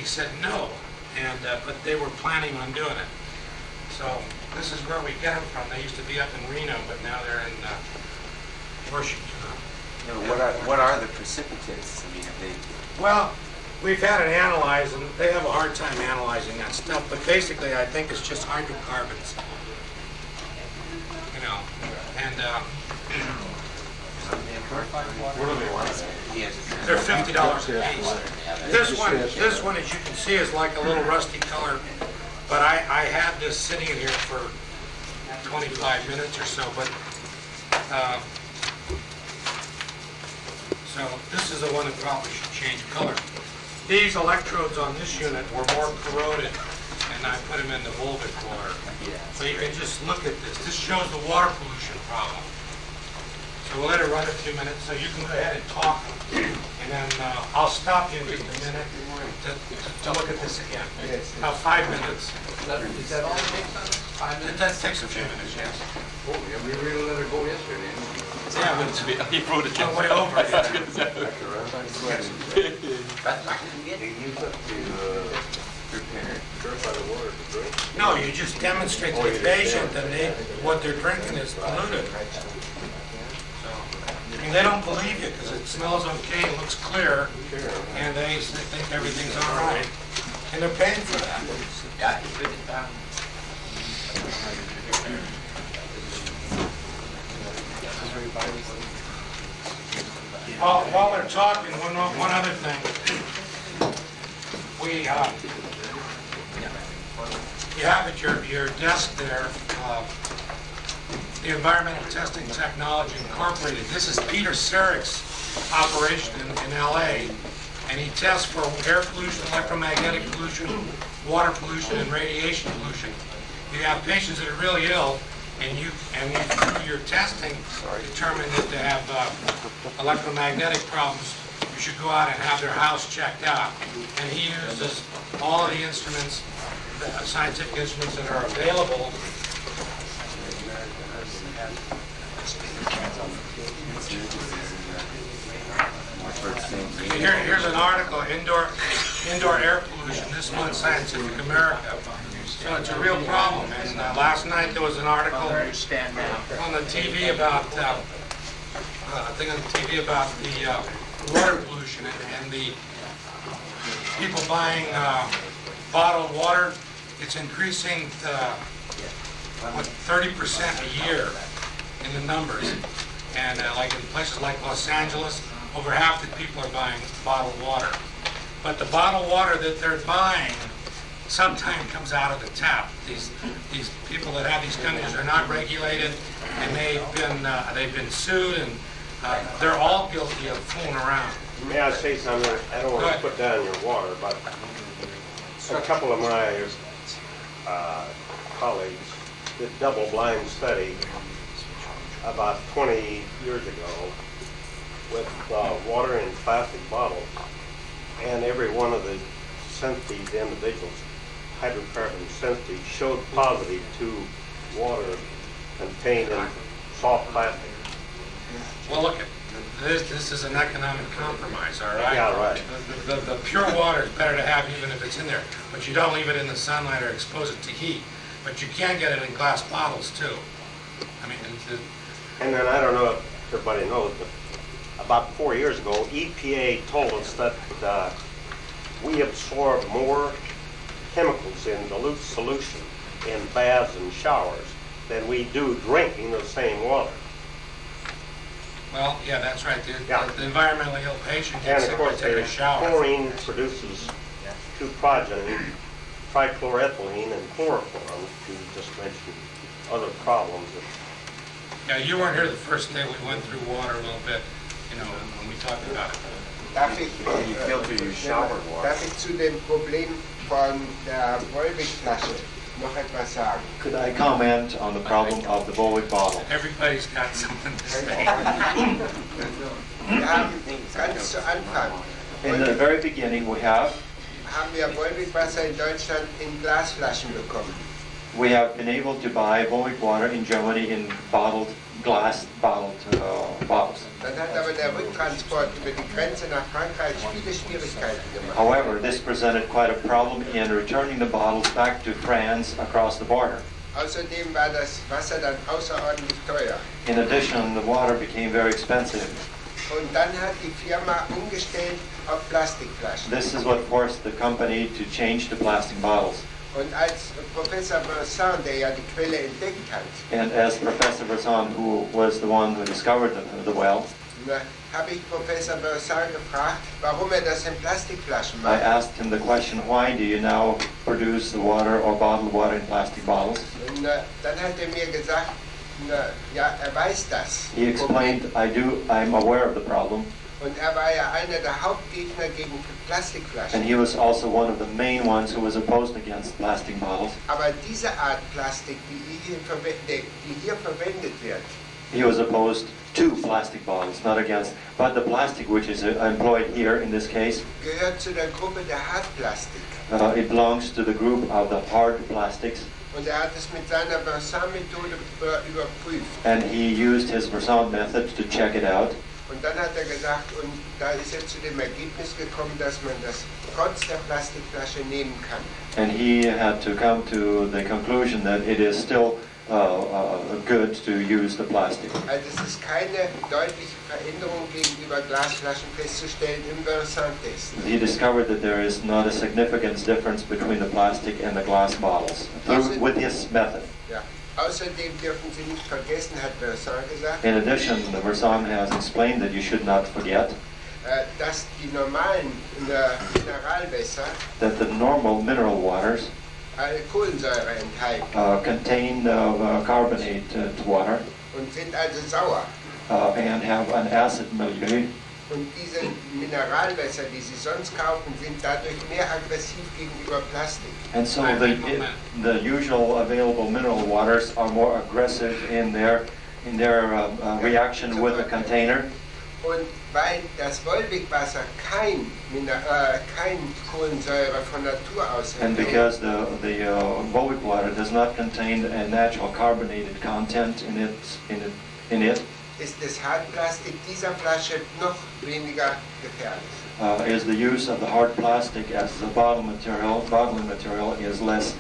he said no, and but they were planning on doing it. So this is where we get them from. They used to be up in Reno, but now they're in Washington. No, what are the precipitates? I mean, have they? Well, we've had it analyzed, and they have a hard time analyzing that stuff. But basically, I think it's just hydrocarbons. You know, and What do they want? they're $50 a piece. This one, as you can see, is like a little rusty color. But I had this sitting in here for 25 minutes or so. But so this is the one that probably should change color. These electrodes on this unit were more corroded, and I put them in the volvic water. So you can just look at this. This shows the water pollution problem. So we'll let it run a few minutes, so you can go ahead and talk, and then I'll stop you in just a minute to look at this again. About 5 minutes. Is that all it takes on it? 5 minutes? That takes a few minutes, yes. Oh, yeah, we really let it go yesterday. Yeah, but He wrote it it's way over. That's right. You put to prepare. Purify the water to drink. No, you just demonstrate to the patient that what they're drinking is polluted. And they don't believe you because it smells okay, it looks clear, and they think everything's all right, and they're paying for that. Yeah, he put it down. While they're talking, one other thing. You have at your desk there, the Environmental Testing Technology Incorporated. This is Peter Sarik's operation in LA, and he tests for air pollution, electromagnetic pollution, water pollution, and radiation pollution. You have patients that are really ill, and you through your testing determine that they have electromagnetic problems. You should go out and have their house checked out. And he uses all of the instruments, the scientific instruments that are available. Here's an article, indoor air pollution, this month, Scientific America. So it's a real problem. And last night there was an article on the TV about the water pollution and the people buying bottled water. It's increasing 30% a year in the numbers. And like in places like Los Angeles, over half the people are buying bottled water. But the bottled water that they're buying sometimes comes out of the tap. These people that have these companies are not regulated, and they've been sued, and they're all guilty of fooling around. May I say something? I don't want to put down your water, but a couple of my colleagues did double-blind study about 20 years ago with water in plastic bottles, and every one of the sensitive individuals, hydrocarbon sensitive, showed positive to water contained in soft plastic. Well, look, this is an economic compromise, all right? Yeah, right. The pure water is better to have even if it's in there, but you don't leave it in the sunlight or expose it to heat. But you can get it in glass bottles too. I mean, And then I don't know if everybody knows, but about 4 years ago, EPA told us that we absorb more chemicals in dilute solution in baths and showers than we do drinking the same water. well, yeah, that's right. The environmentally ill patient And gets of sick by course, taking a shower. chlorine produces two progeny, trichloroethylene and chloroform, to just mention other problems. Yeah, you weren't here the first day we went through water a little bit, when we talked about it. You filter your shower water. Darf ich zu dem Problem von der Volvic-Flasche noch etwas sagen? Could I comment on the problem of the Volvic bottle? Everybody's got something to say. Wir haben ganz zu Anfang In the very beginning, haben wir Volvic-Wasser in Deutschland in Glasflaschen bekommen. we have been able to buy Volvic water in Germany in bottled glass bottled bottles. Dann hat aber der Rücktransport über die Grenze nach Frankreich viele Schwierigkeiten gemacht. However, this presented quite a problem in returning the bottles back to France across the border. Außerdem war das Wasser dann außerordentlich teuer. In addition, the water became very expensive. Und dann hat die Firma umgestellt auf Plastikflaschen. This is what forced the company to change to plastic bottles. Und als Professor Vincent, der ja die Quelle entdeckt hat, And as Professor Bresson, who was the one who discovered the well, habe ich Professor Vincent gefragt, warum das in Plastikflaschen I macht. asked him the question, why do you now produce the water or bottled water in plastic bottles? Und dann hat mir gesagt, ja, weiß das. He explained, I'm aware of the problem, Und war ja einer der Hauptgegner gegen Plastikflaschen. and he was also one of the main ones who was opposed against plastic bottles. Aber diese Art Plastik, die hier verwendet wird, He was opposed to plastic bottles, not against, but the plastic which is employed here in this case, gehört zu der Gruppe der Hartplastik. it belongs to the group of the hard plastics, Und hat es mit seiner Vincent-Methode überprüft. and he used his Bresson method to check it out. Und dann hat gesagt, und da ist er zu dem Ergebnis gekommen, dass man das trotz der Plastikflasche nehmen kann. And he had to come to the conclusion that it is still good to use the plastic. Also es ist keine deutliche Veränderung gegenüber Glasflaschen festzustellen im Vincent-Test. He discovered that there is not a significant difference between the plastic and the glass bottles with his method. Ja. Außerdem dürfen Sie nicht vergessen, hat Vincent gesagt, In addition, the Bresson has explained that you should not forget dass die normalen Mineralwässer that the normal mineral waters eine Kohlensäure enthalten contain carbonated water und sind also sauer. and have an acid milieu. Und diese Mineralwässer, die Sie sonst kaufen, sind dadurch mehr aggressiv gegenüber Plastik. And so the usual available mineral waters are more aggressive in their reaction with the container. Und weil das Wolwig-Wasser kein Kohlensäure von Natur aus And enthält, because the Volvic water does not contain a natural carbonated content in it, ist das Hartplastik dieser Flasche noch weniger gefährlich. is the use of the hard plastic as the bottling material is less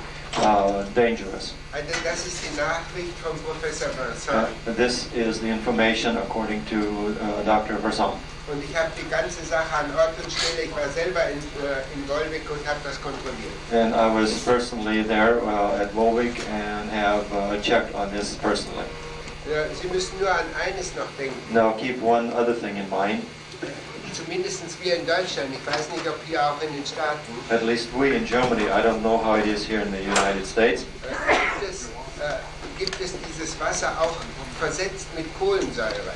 dangerous. Also das ist die Nachricht von Professor Vincent. This is the information according to Dr. Bresson. Und ich habe die ganze Sache an Ort und Stelle, ich war selber in Wolwig und habe das kontrolliert. And I was personally there at Volvic and have checked on this personally. Sie müssen nur an eines noch denken. Now keep one other thing in mind. Zumindest wir in Deutschland, ich weiß nicht, ob hier auch in den Staaten, At least we in Germany, I don't know how it is here in the United States, gibt es dieses Wasser auch versetzt mit Kohlensäure.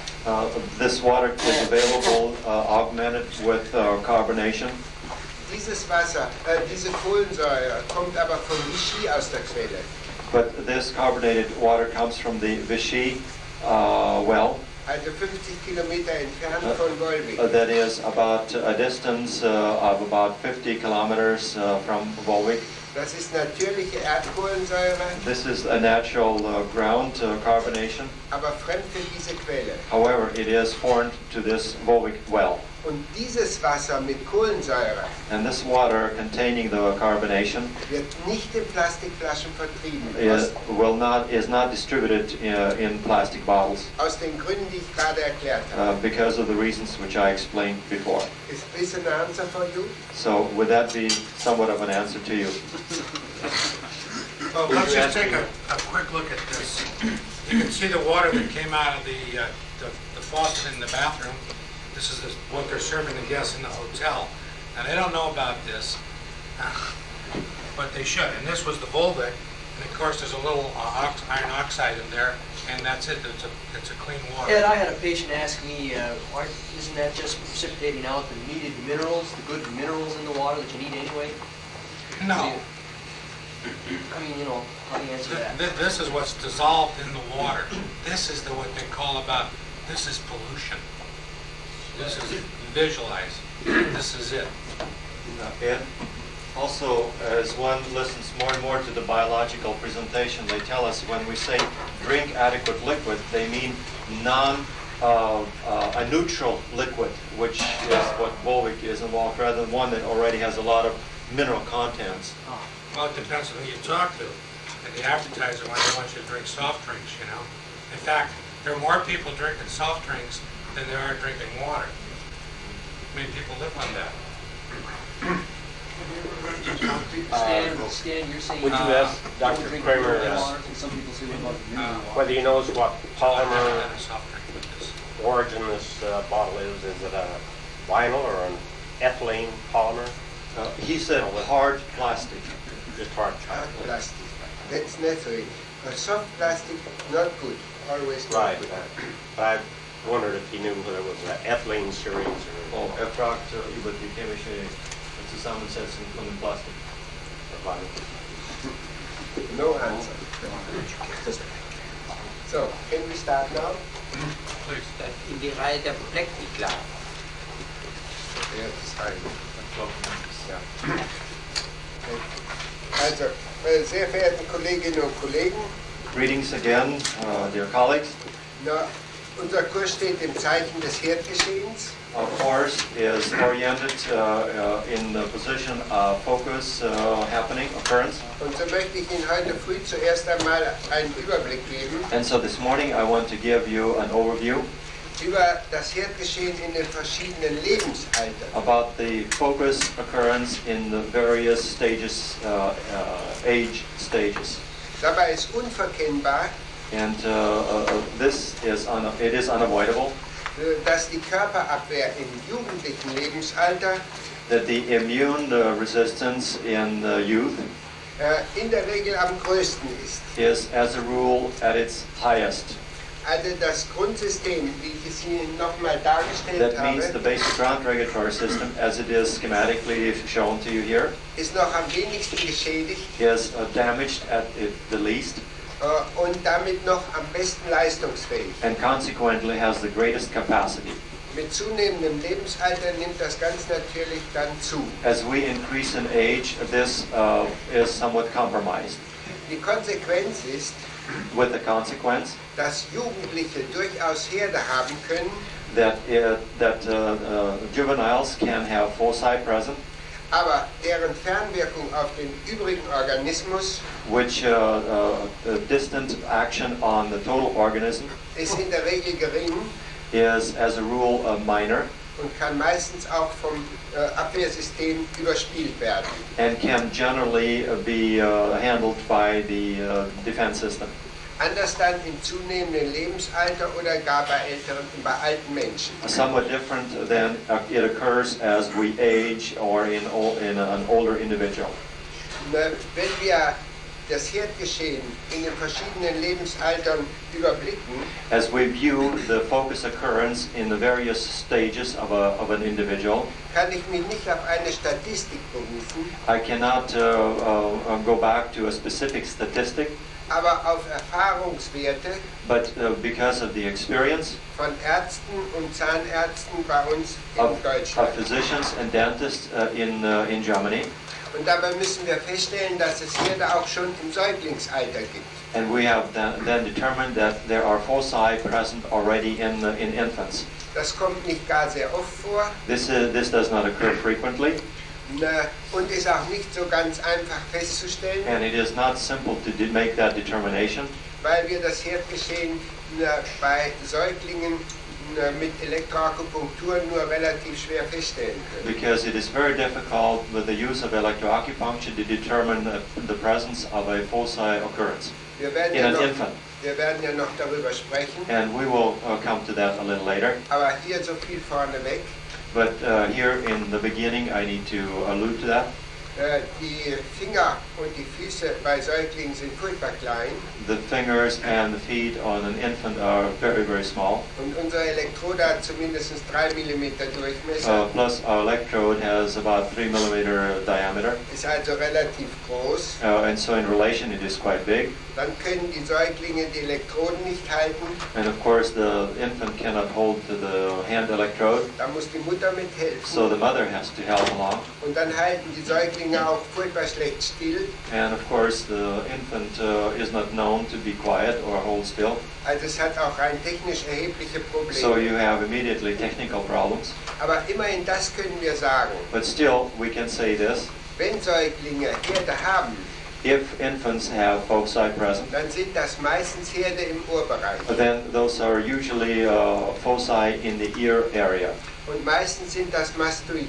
this water is available augmented with carbonation. Dieses Wasser, diese Kohlensäure kommt aber von Vichy aus der Quelle. But this carbonated water comes from the Vichy well. Also 50 Kilometer entfernt von Wolwig. That is about a distance of about 50 kilometers from Volvic. Das ist natürliche Erdkohlensäure, This is a natural ground carbonation. aber fremd für diese Quelle. However, it is foreign to this Volvic well. Und dieses Wasser mit Kohlensäure And this water containing the carbonation wird nicht in Plastikflaschen vertrieben. is not distributed in plastic bottles Aus den Gründen, die ich gerade erklärt habe. because of the reasons which I explained before. Is this an answer for you? So would that be somewhat of an answer to you? Well, let's just take a quick look at this. You can see the water that came out of the faucet in the bathroom. This is what they're serving the guests in the hotel. Now, they don't know about this, but they should. And this was the Volvic, and of course, there's a little iron oxide in there, and that's it. It's a clean water. Ed, I had a patient ask me, isn't that just precipitating out the needed minerals, the good minerals in the water that you need anyway? No. I mean, how do you answer that? This is what's dissolved in the water. This is what they call this is pollution. This is visualize. This is it. Ed, Also, as one listens more and more to the biological presentation, they tell us when we say drink adequate liquid, they mean a neutral liquid, which is what Volvic is involved, rather than one that already has a lot of mineral contents. Well, it depends on who you talk to. And the advertiser might want you to drink soft drinks, you know. In fact, there are more people drinking soft drinks than there are drinking water. Many people live on that. Stan, you're saying. Would you ask Dr. drink Kramer water, and some people say what about mineral water? whether he knows what I've never polymer had a soft drink with this. origin this bottle is? Is it a vinyl or an ethylene polymer? He said hard plastic. Just hard. Hard plastic. That's necessary. A soft plastic, not good. Always not Right. good. I wondered if he knew whether it was an ethylene series or Och fragt über die chemische Zusammensetzung von dem Plastik. vinyl. No answer. So, can we start now? Please. In die Reihe der Plektikler. Ja, das reicht. Ja. Also, sehr verehrte Kolleginnen und Kollegen, Greetings again, dear colleagues. na, unser Kurs steht im Zeichen des Herdgeschehens. Our course is oriented in the position of focus, happening, occurrence. Und so möchte ich Ihnen heute früh zuerst einmal einen Überblick geben And so this morning I want to give you an overview über das Herdgeschehen in den verschiedenen Lebensaltern. about the focus occurrence in the various stages, age stages. Dabei ist unverkennbar, And this is it is unavoidable dass die Körperabwehr im jugendlichen Lebensalter that the immune resistance in youth in der Regel am größten ist. is, as a rule, at its highest. Also das Grundsystem, wie ich es Ihnen nochmal dargestellt That means the habe, basic ground regulatory system, as it is schematically shown to you here, ist noch am wenigsten geschädigt is damaged at the least, und damit noch am besten leistungsfähig. and consequently has the greatest capacity. Mit zunehmendem Lebensalter nimmt das ganz natürlich dann zu. As we increase in age, this is somewhat compromised, Die Konsequenz ist, with the consequence dass Jugendliche durchaus Herde haben können, that juveniles can have foci present, aber deren Fernwirkung auf den übrigen Organismus which distant action on the total organism ist in der Regel gering is, as a rule, minor und kann meistens auch vom Abwehrsystem überspielt werden. and can generally be handled by the defense system. Anders dann im zunehmenden Lebensalter oder gar bei alten Menschen. Somewhat different than it occurs as we age or in an older individual. Wenn wir das Herdgeschehen in den verschiedenen Lebensaltern überblicken, As we view the focus occurrence in the various stages of an individual, kann ich mich nicht auf eine Statistik berufen, I cannot go back to a specific statistic, aber auf Erfahrungswerte but because of the experience von Ärzten und Zahnärzten bei uns in of Deutschland. physicians and dentists in Germany, Und dabei müssen wir feststellen, dass es Herde auch schon im Säuglingsalter gibt. and we have then determined that there are foci present already in infants. Das kommt nicht gar sehr oft vor This does not occur frequently, und ist auch nicht so ganz einfach festzustellen, and it is not simple to make that determination, weil wir das Herdgeschehen bei Säuglingen mit Elektroakupunktur nur relativ schwer feststellen können. because it is very difficult with the use of electroacupuncture to determine the presence of a foci occurrence Wir werden in ja an noch, infant. wir werden ja noch darüber sprechen, And we will come to that a little later. aber hier so viel vorneweg. But here in the beginning, I need to allude to that. Die Finger und die Füße bei Säuglingen sind furchtbar klein The fingers and the feet on an infant are very, very small. und unsere Elektrode hat zumindest 3 mm Durchmesser, Plus, our electrode has about 3 millimeter diameter. ist also relativ groß. And so in relation, it is quite big. Dann können die Säuglinge die Elektroden nicht halten, And of course, the infant cannot hold to the hand electrode. da muss die Mutter mithelfen. So the mother has to help along. Und dann halten die Säuglinge Säuglinge auch furchtbar schlecht still. And of course, the infant is not known to be quiet or hold still. Also es hat auch rein technisch erhebliche So Probleme. you have immediately technical problems. Aber immerhin das können wir sagen. But still, we can say this. Wenn Säuglinge Herde haben, If infants have foci present, dann sind das meistens Herde im Ohrbereich. then those are usually foci in the ear area. Und meistens sind das Mastoididen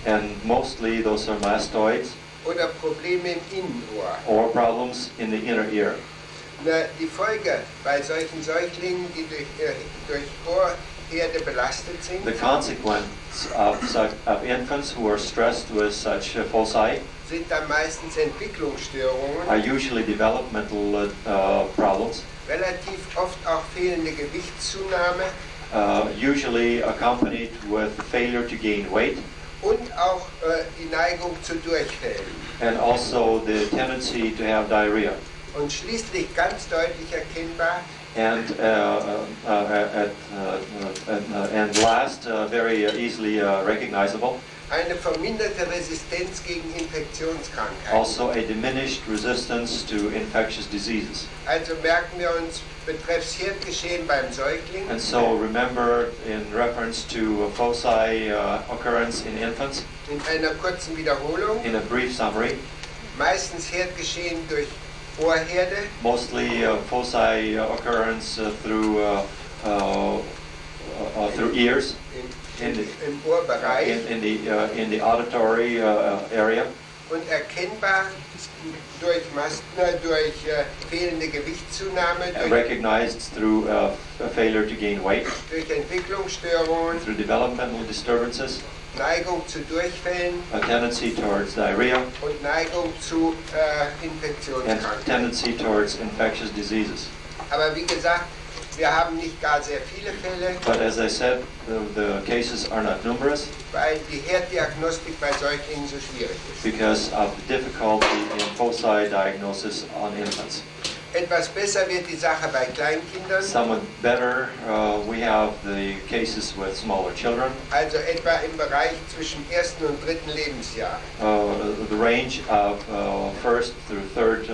And mostly those are mastoids oder Probleme im Innenohr. or problems in the inner ear. Die Folge bei solchen Säuglingen, die durch Ohrherde belastet sind, The consequence of infants who are stressed with such foci sind dann meistens Entwicklungsstörungen, are usually developmental problems, relativ oft auch fehlende Gewichtszunahme usually accompanied with failure to gain weight und auch die Neigung zu Durchfällen. and also the tendency to have diarrhea. Und schließlich ganz deutlich erkennbar And last, very easily recognizable, eine verminderte Resistenz gegen Infektionskrankheiten. also a diminished resistance to infectious diseases. Also merken wir uns betreffs Herdgeschehen beim Säugling, And so remember, in reference to foci occurrence in infants, in einer kurzen Wiederholung, in a brief summary, meistens Herdgeschehen durch Ohrherde, mostly foci occurrence through ears, im Ohrbereich in the auditory area, und erkennbar durch fehlende Gewichtszunahme, recognized through a failure to gain weight, durch Entwicklungsstörungen, through developmental disturbances, Neigung zu Durchfällen a tendency towards diarrhea, und Neigung zu and Infektionskrankheiten. tendency towards infectious diseases. Aber wie gesagt, wir haben nicht gar sehr viele Fälle, But as I said, the cases are not numerous weil die Herddiagnostik bei Säuglingen so schwierig ist. because of the difficulty in foci diagnosis on infants. Etwas besser wird die Sache bei Kleinkindern, Somewhat better, we have the cases with smaller children, also etwa im Bereich zwischen ersten und dritten Lebensjahr. the range of first through third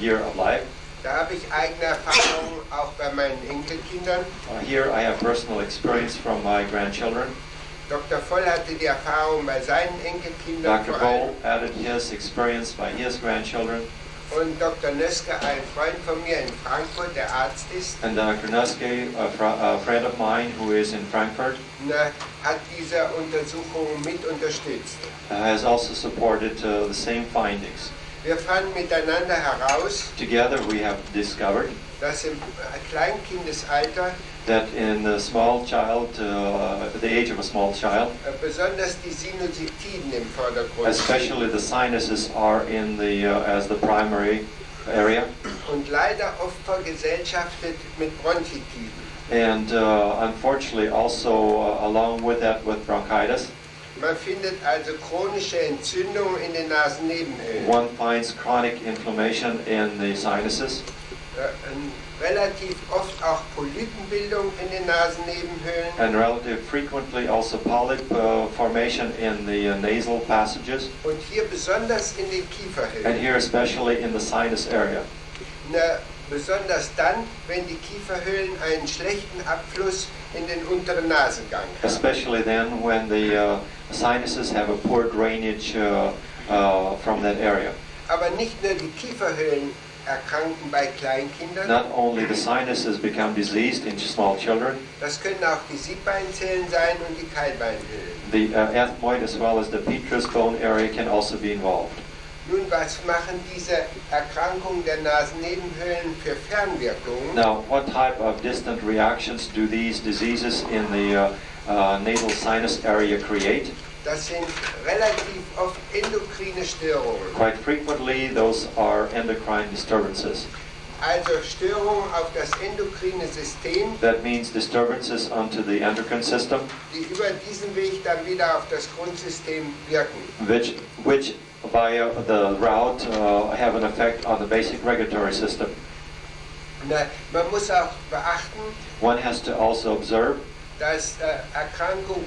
year of life. Da habe ich eigene Erfahrungen auch bei meinen Enkelkindern. Here I have personal experience from my grandchildren. Dr. Voll hatte die Erfahrung bei seinen Enkelkindern Dr. vor allem. Boll added his experience by his grandchildren, Und Dr. Nöske, ein Freund von mir in Frankfurt, der Arzt ist, and Dr. Nuske, a friend of mine who is in Frankfurt, hat diese Untersuchungen mit unterstützt. has also supported the same findings. Wir fanden miteinander heraus, Together we have discovered dass im Kleinkindesalter that in the small child, at the age of a small child, besonders die Sinusitiden im Vordergrund especially the sinuses are in the as the primary area, und leider oft vergesellschaftet mit Bronchitiden. and unfortunately also along with that with bronchitis, Man findet also chronische Entzündungen in den Nasennebenhöhlen. one finds chronic inflammation in the sinuses, Relativ oft auch Polypenbildung in den Nasennebenhöhlen. and relatively frequently also polyp formation in the nasal passages, Und hier besonders in den and Kieferhöhlen. here especially in the sinus area. Besonders dann, wenn die Kieferhöhlen einen schlechten Abfluss in den unteren Nasengang haben. Especially then when the sinuses have a poor drainage from that area. Aber nicht nur die Kieferhöhlen erkranken bei Kleinkindern. Not only the sinuses become diseased in small children, Das können auch die Siebbeinzellen sein und die Keilbeinhöhlen. the ethmoid as well as the petrous bone area can also be involved. Nun, was machen diese Erkrankungen der Nasennebenhöhlen für Fernwirkungen? Now, what type of distant reactions do these diseases in the nasal sinus area create? Das sind relativ oft endokrine Störungen. Quite frequently, those are endocrine disturbances. Also Störungen auf das endokrine System, That means disturbances onto the endocrine system, die über diesen Weg dann wieder auf das Grundsystem wirken. which by the route have an effect on the basic regulatory system. Man muss auch beachten, One has to also observe dass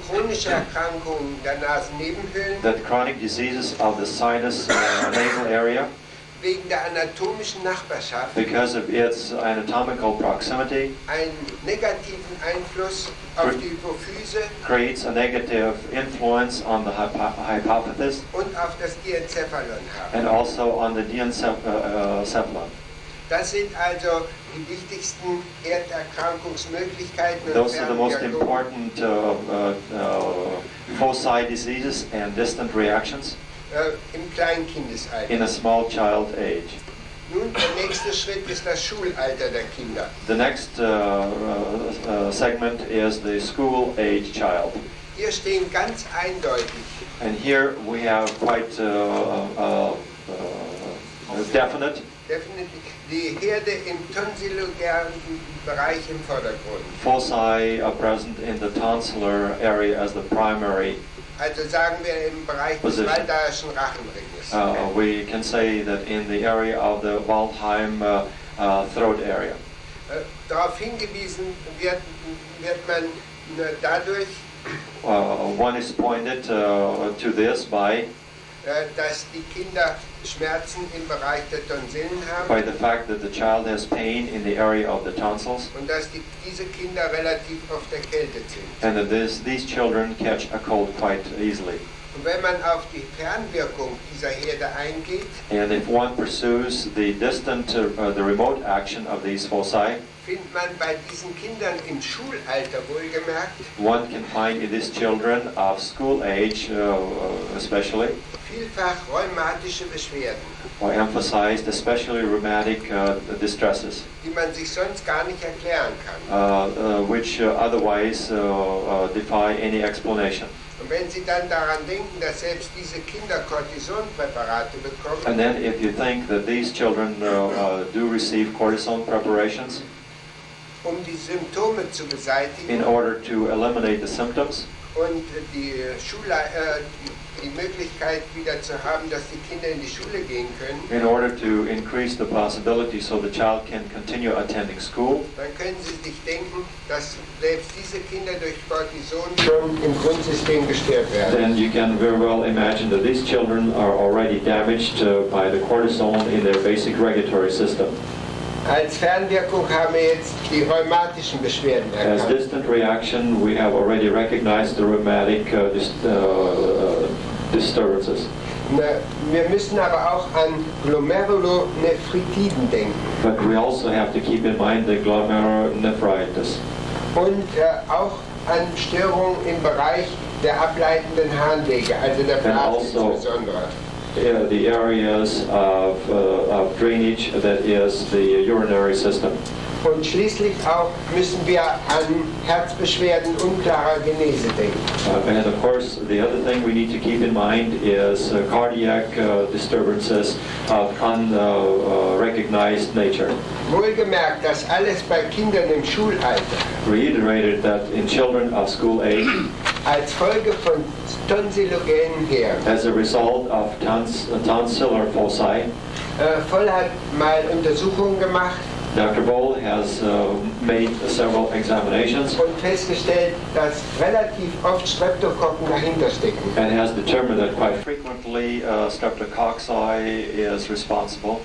chronische Erkrankungen der Nasennebenhöhlen that chronic diseases of the sinus nasal area, wegen der anatomischen Nachbarschaft because of its anatomical proximity, einen negativen Einfluss auf die Hypophyse creates a negative influence on the hypophysis und auf das Diencephalon haben. and also on the diencephalon. Das sind also die wichtigsten Erderkrankungsmöglichkeiten und Those are the most Ferndiagnosen, important foci diseases and distant reactions im Kleinkindesalter. in a small child age. Nun, der nächste Schritt ist das Schulalter der Kinder. The next segment is the school age child. Hier stehen ganz eindeutig And here we have quite definite definitiv die Herde im tonsillogären Bereich im Vordergrund. foci present in the tonsillar area as the primary. Also sagen wir im Bereich des Position. Waldayerschen Rachenringes. We can say that in the area of the Waldheim throat area. Darauf hingewiesen wird man dadurch, One is pointed to this by dass die Kinder Schmerzen im Bereich der Tonsillen by haben the fact that the child has pain in the area of the tonsils, und dass diese Kinder relativ oft erkältet sind. and that these children catch a cold quite easily. Und wenn man auf die Fernwirkung dieser Herde eingeht, And if one pursues the the remote action of these foci, findet man bei diesen Kindern im Schulalter wohlgemerkt one can find in these children of school age, especially, vielfach rheumatische Beschwerden, or emphasized, especially rheumatic distresses, die man sich sonst gar nicht erklären kann. which otherwise defy any explanation. Und wenn Sie dann daran denken, dass selbst diese Kinder Cortisonpräparate bekommen, And then if you think that these children do receive cortisone preparations um die Symptome zu beseitigen in order to eliminate the symptoms und die Möglichkeit wieder zu haben, dass die Kinder in die Schule gehen können, in order to increase the possibility so the child can continue attending school, dann können Sie sich denken, dass selbst diese Kinder durch Cortison schon im Grundsystem gestört werden. then you can very well imagine that these children are already damaged by the cortisone in their basic regulatory system. Als Fernwirkung haben wir jetzt die rheumatischen Beschwerden As erkannt. distant reaction, we have already recognized the rheumatic disturbances. Wir müssen aber auch an Glomerulonephritiden denken But we also have to keep in mind the glomerulonephritis und auch an Störungen im Bereich der ableitenden Harnwege, also der Blase also- insbesondere. the areas of drainage that is the urinary system. Und schließlich auch müssen wir an Herzbeschwerden unklarer Genese denken. And of course, the other thing we need to keep in mind is cardiac disturbances of unrecognized nature. Wohlgemerkt, das alles bei Kindern im Schulalter Reiterated that in children of school age, als Folge von tonsillogenen Herden. as a result of tonsillar foci, Voll hat mal Untersuchungen gemacht Dr. Boll has made several examinations und festgestellt, dass relativ oft Streptokokken dahinter stecken. and has determined that quite frequently streptococci is responsible.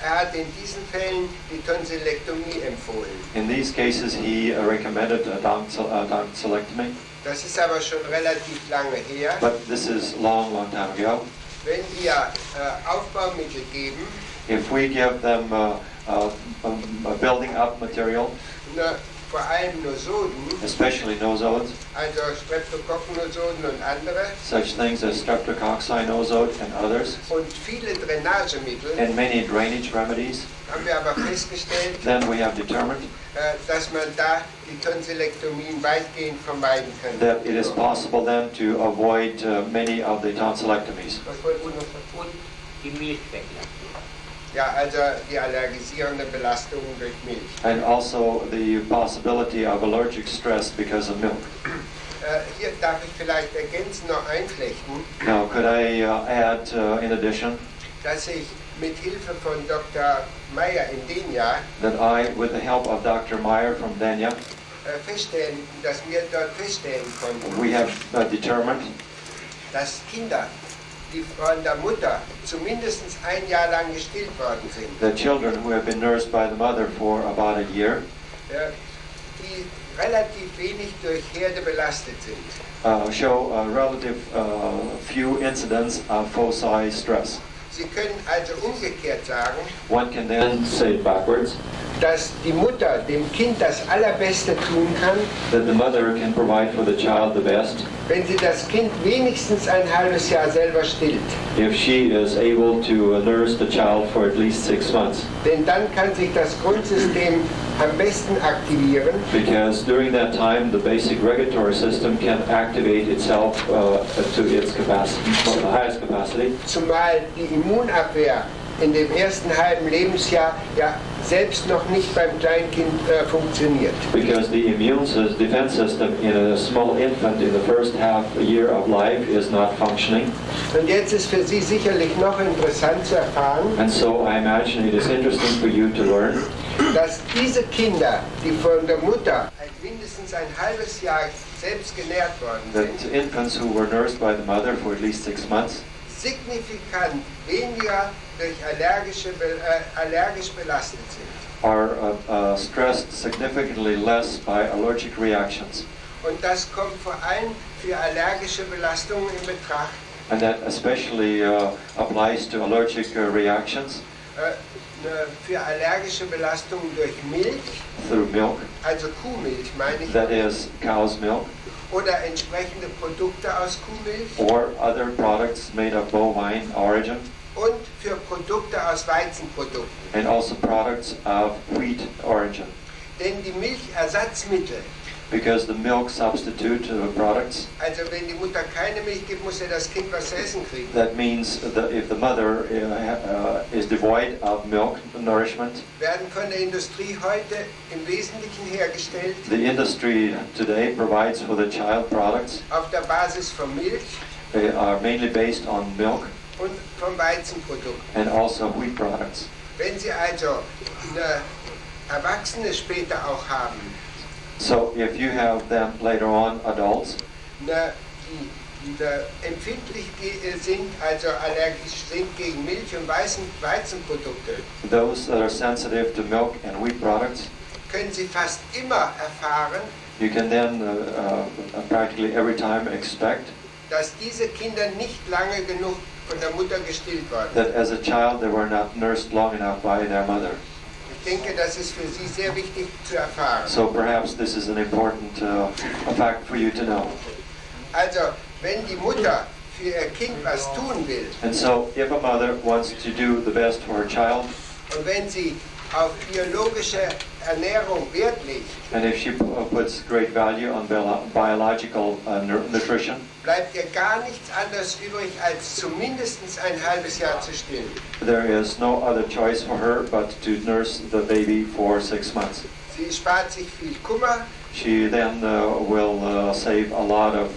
Hat in diesen Fällen die Tonsillektomie empfohlen. In these cases, he recommended a tonsillectomy, Das ist aber schon relativ lange her. but this is long time ago. Wenn wir Aufbaumittel geben, If we give them building up material, vor allem Nosoden, especially nosodes, also Streptokokkennosoden und andere, such things as streptococci nosode and others, und viele Drainagemittel, and many drainage remedies, haben wir aber festgestellt, then we have determined dass man da die Tonsillektomien weitgehend vermeiden kann. that it is possible then to avoid many of the tonsillectomies. Was wollten Sie noch sagen? Und die Milch weglassen. Ja, also die allergisierende Belastung durch Milch. And also the possibility of allergic stress because of milk. Hier darf ich vielleicht ergänzend noch einflechten, Now, could I add, in addition, dass ich mit Hilfe von Dr. Meyer in Denia that I, with the help of Dr. Meyer from Denia, dass wir dort feststellen konnten, we have determined dass Kinder, die von der Mutter zumindest ein Jahr lang gestillt worden sind, that children who have been nursed by the mother for about a year die relativ wenig durch Herde belastet sind. show a relative few incidents of foci stress. Sie können also umgekehrt sagen, One can then say it backwards, dass die Mutter dem Kind das Allerbeste tun kann, that the mother can provide for the child the best wenn sie das Kind wenigstens ein halbes Jahr selber stillt. if she is able to nurse the child for at least 6 months. Denn dann kann sich das Grundsystem am besten aktivieren Because during that time, the basic regulatory system can activate itself to its capacity, the highest capacity. zumal die Immunabwehr in dem ersten halben Lebensjahr ja selbst noch nicht beim Kleinkind funktioniert. Because the defense system in a small infant in the first half a year of life is not functioning. Und jetzt ist für Sie sicherlich noch interessant zu erfahren, And so I imagine it is interesting for you to learn dass diese Kinder, die von der Mutter mindestens ein halbes Jahr selbst genährt worden that sind, infants who were nursed by the mother for at least 6 months signifikant weniger durch allergisch belastet sind. are stressed significantly less by allergic reactions. Und das kommt vor allem für allergische Belastungen in Betracht. And that especially applies to allergic reactions Für allergische Belastungen durch Milch, through milk, also Kuhmilch meine ich, that is cow's milk, oder entsprechende Produkte aus Kuhmilch or other products made of bovine origin, und für Produkte aus Weizenprodukten. and also products of wheat origin. Denn die Milchersatzmittel, Because the milk substitute products, also wenn die Mutter keine Milch gibt, muss ja das Kind was zu essen kriegen. that means that if the mother is devoid of milk nourishment, Werden von der Industrie heute im Wesentlichen hergestellt the industry today provides for the child products. auf der Basis von Milch They are mainly based on milk und von Weizenprodukten. and also wheat products. Wenn Sie also eine Erwachsene später auch haben, So if you have them later on, adults, die empfindlich sind, also allergisch sind gegen Milch und Weizenprodukte, those that are sensitive to milk and wheat products, können Sie fast immer erfahren, you can then practically every time expect dass diese Kinder nicht lange genug von der Mutter gestillt worden that as a child they were not nursed long enough by their mother. Ich denke, das ist für Sie sehr wichtig zu erfahren. So perhaps this is an important fact for you to know. Also, wenn die Mutter für ihr Kind was tun will And so if a mother wants to do the best for her child, und wenn sie auf biologische Ernährung Wert legt, and if she puts great value on biological nutrition, bleibt ihr gar nichts anderes übrig, als zumindest ein halbes Jahr zu stillen. there is no other choice for her but to nurse the baby for 6 months. Sie spart sich viel Kummer, She then will save a lot of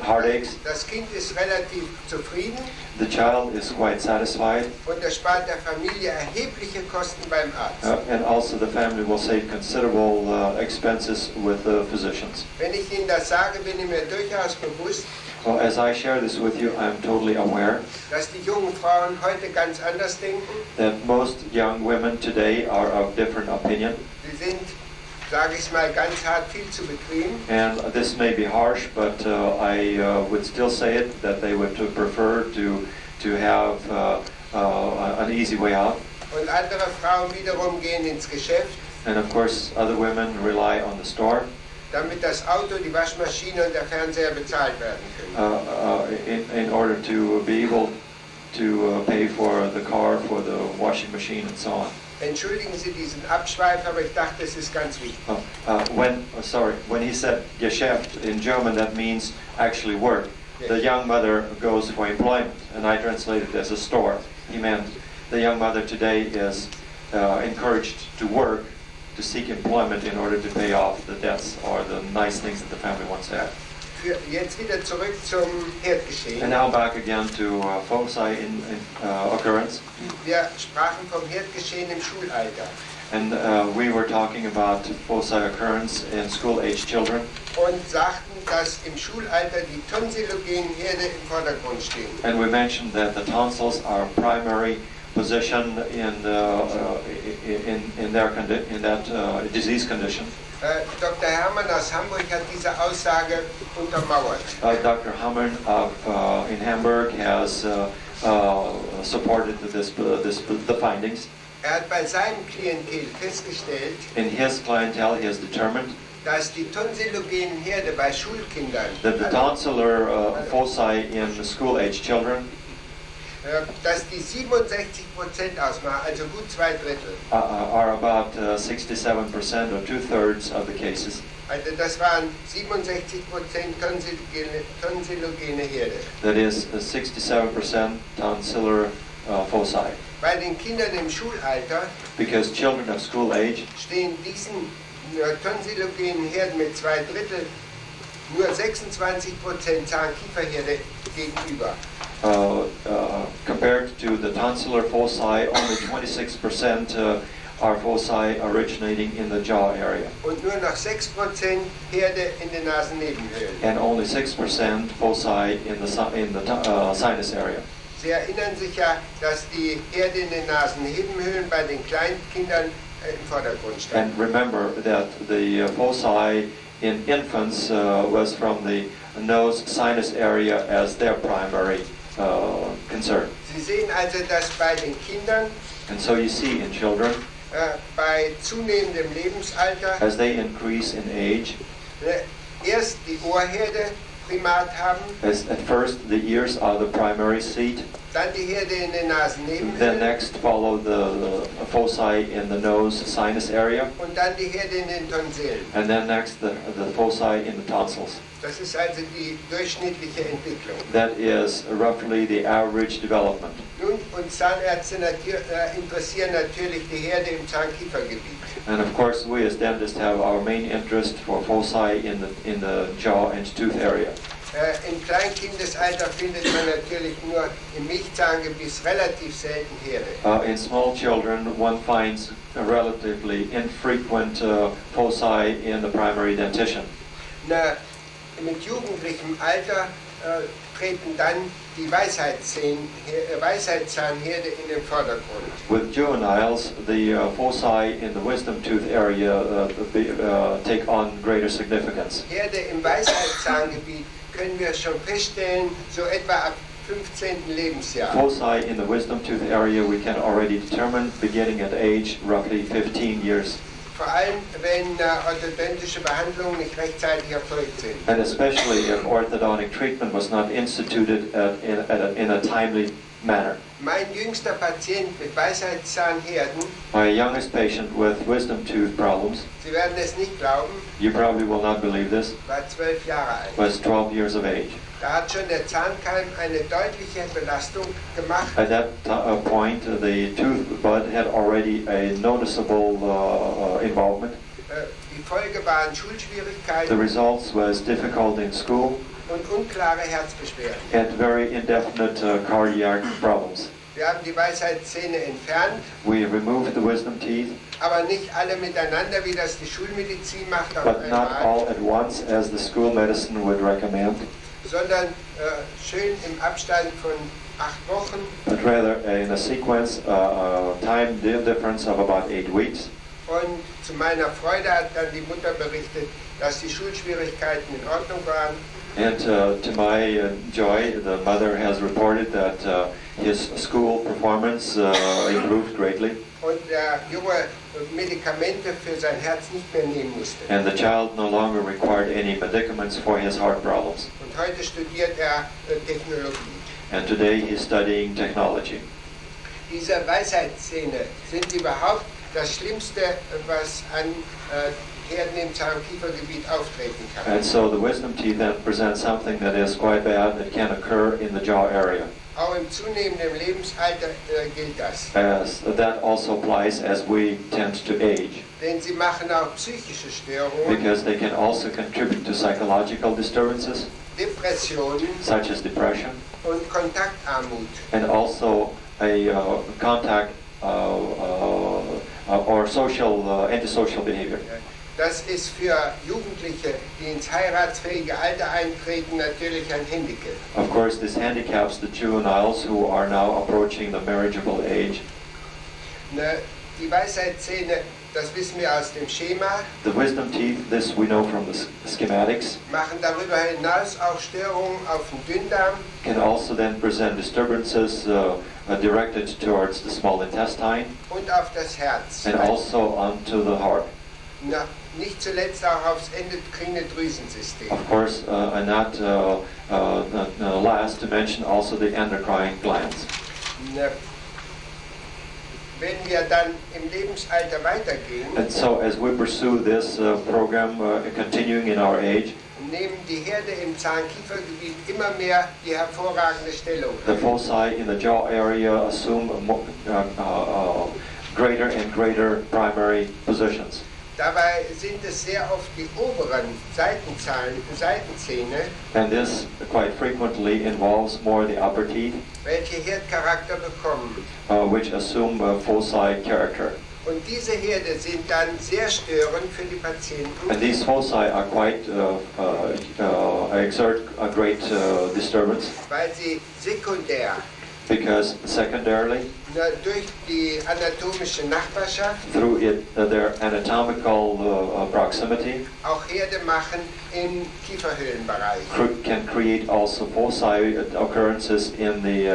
heartaches. das Kind ist relativ zufrieden The child is quite satisfied, und es spart der Familie erhebliche Kosten beim Arzt. and also the family will save considerable expenses with the physicians. Wenn ich Ihnen das sage, bin ich mir durchaus bewusst, Well, as I share this with you, I'm totally aware dass die jungen Frauen heute ganz anders denken. that most young women today are of different opinion. Sie sind, sage ich mal ganz hart, viel zu bequem. And this may be harsh, but I would still say it, that they would prefer to have an easy way out. Und andere Frauen wiederum gehen ins Geschäft, And of course, other women rely on the store damit das Auto, die Waschmaschine und der Fernseher bezahlt werden können. in order to be able to pay for the car, for the washing machine, and so on. Entschuldigen Sie diesen Abschweif, aber ich dachte, es ist ganz wichtig. When he said Geschäft in German, that means actually work. The young mother goes for employment, and I translated it as a store. He meant the young mother today is encouraged to work, to seek employment in order to pay off the debts or the nice things that the family wants to have. Jetzt wieder zurück zum Herdgeschehen. And now back again to foci occurrence. Wir sprachen vom Herdgeschehen im Schulalter. And we were talking about foci occurrence in school-age children. Und sagten, dass im Schulalter die tonsillogenen Herde im Vordergrund stehen. And we mentioned that the tonsils are primary position in that disease condition. Dr. Hermann aus Hamburg hat diese Aussage untermauert. Dr. Hammer in Hamburg has supported the findings. Hat bei seinem Klientel festgestellt, In his clientele, he has determined dass die tonsillogenen Herde bei Schulkindern, that the tonsillar foci in school-age children dass die 67% ausmachen, also gut 2/3. are about 67% or 2/3 of the cases. Also das waren 67% tonsillogene Herde. That is 67% tonsillar foci. Bei den Kindern im Schulalter Because children of school age stehen diesen tonsillogenen Herden mit 2/3 nur 26% Zahnkieferherde gegenüber. Compared to the tonsillar foci, only 26% are foci originating in the jaw area, Und nur noch 6% Herde in den Nasennebenhöhlen. and only 6% foci in the sinus area. Sie erinnern sich ja, dass die Herde in den Nasennebenhöhlen bei den kleinen Kindern im Vordergrund stand. And remember that the foci in infants was from the nose sinus area as their primary concern. Sie sehen also, dass bei den Kindern And so you see in children, bei zunehmendem Lebensalter as they increase in age, erst die Ohrherde Primat haben, as at first the ears are the primary seat, dann die Herde in den then Nasennebenhöhlen next follow the foci in the nose sinus area, und dann die Herde in den Tonsillen. and then next the foci in the tonsils. Das ist also die durchschnittliche Entwicklung. That is roughly the average development. Nun, uns Zahnärzte interessieren natürlich die Herde im Zahnkiefergebiet. And of course, we as dentists have our main interest for foci in the jaw and tooth area. Im Kleinkindesalter findet man natürlich nur im Milchzahngebiet relativ selten Herde. In small children, one finds a relatively infrequent foci in the primary dentition. Mit jugendlichem Alter treten dann die Weisheitszahnherde in den Vordergrund. With juveniles, the foci in the wisdom tooth area take on greater significance. Herde im Weisheitszahngebiet können wir schon feststellen, so etwa ab 15. Lebensjahr. Foci in the wisdom tooth area we can already determine beginning at age roughly 15 years. Vor allem, wenn orthodontische Behandlungen nicht rechtzeitig erfolgt sind. And especially if orthodontic treatment was not instituted in a timely manner. Mein jüngster Patient mit Weisheitszahnherden, My youngest patient with wisdom tooth problems, Sie werden es nicht glauben, you probably will not believe this, war 12 Jahre alt. was 12 years of age. Da hat schon der Zahnkeim eine deutliche Belastung gemacht. At that point, the tooth bud had already a noticeable involvement. Die Folge waren The Schulschwierigkeiten results was difficult in school und unklare Herzbeschwerden. and very indefinite cardiac problems. Wir haben die Weisheitszähne entfernt, We removed the wisdom teeth, aber nicht alle miteinander, wie das die Schulmedizin macht, auf but not einmal, all at once as the school medicine would recommend, sondern schön im Abstand von 8 Wochen. but rather in a sequence, time difference of about 8 weeks. Und zu meiner Freude hat dann die Mutter berichtet, dass die Schulschwierigkeiten in Ordnung waren. And to my joy, the mother has reported that his school performance improved greatly, Und der Junge Medikamente für sein Herz nicht mehr nehmen musste. and the child no longer required any medicaments for his heart problems. Und heute studiert er Technologie. And today he's studying technology. Diese Weisheitszähne sind überhaupt das Schlimmste, was an Herden im Zahnkiefergebiet auftreten kann. And so the wisdom teeth then present something that is quite bad that can occur in the jaw area. Auch im zunehmenden Lebensalter gilt das. as that also applies as we tend to age, Denn sie machen auch psychische Störungen, because they can also contribute to psychological disturbances Depressionen such as depression und Kontaktarmut. and also a contact or antisocial behavior. Das ist für Jugendliche, die ins heiratsfähige Alter eintreten, natürlich ein Handicap. Of course, this handicaps the juveniles who are now approaching the marriageable age. Die Weisheitszähne, das wissen wir aus dem Schema, The wisdom teeth, this we know from the schematics, machen darüber hinaus auch Störungen auf dem Dünndarm can also then present disturbances directed towards the small intestine und auf das Herz. and also onto the heart. Nicht zuletzt auch aufs endokrine Drüsensystem. Of course, and not last to mention also the endocrine glands. Wenn wir dann im Lebensalter weitergehen, And so as we pursue this program continuing in our age, nehmen die Herde im Zahnkiefergebiet immer mehr die hervorragende Stellung the ein. foci in the jaw area assume greater and greater primary positions. Dabei sind es sehr oft die oberen Seitenzähne, And this quite frequently involves more the upper teeth, welche Herdcharakter bekommen. which assume foci character. Und diese Herde sind dann sehr störend für die Patienten, And these foci are quite exert a great disturbance weil sie sekundär because secondarily, durch die anatomische Nachbarschaft through their anatomical proximity, auch Herde machen im Kieferhöhlenbereich. can create also foci occurrences in the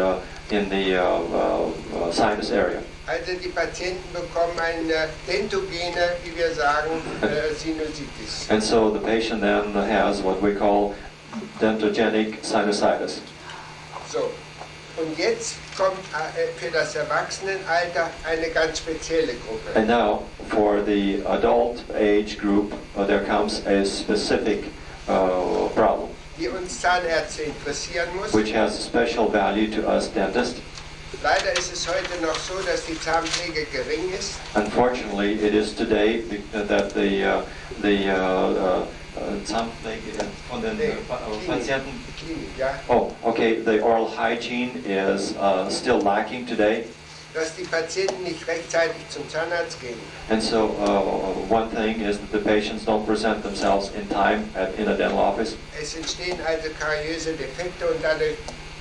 sinus area. Also die Patienten bekommen eine dentogene, wie wir sagen, Sinusitis. And so the patient then has what we call dentogenic sinusitis. So, und jetzt kommt für das Erwachsenenalter eine ganz spezielle Gruppe. And now, for the adult age group, there comes a specific problem, Die uns Zahnärzte interessieren muss. which has special value to us dentists. Leider ist es heute noch so, dass die Zahnpflege gering ist. Unfortunately, it is today that the Zahnpflege von den Patienten. Klinik, ja. Oh, okay. The oral hygiene is still lacking today, Dass die Patienten nicht rechtzeitig zum Zahnarzt gehen. and so one thing is that the patients don't present themselves in time in a dental office, Es entstehen also kariöse Defekte und dadurch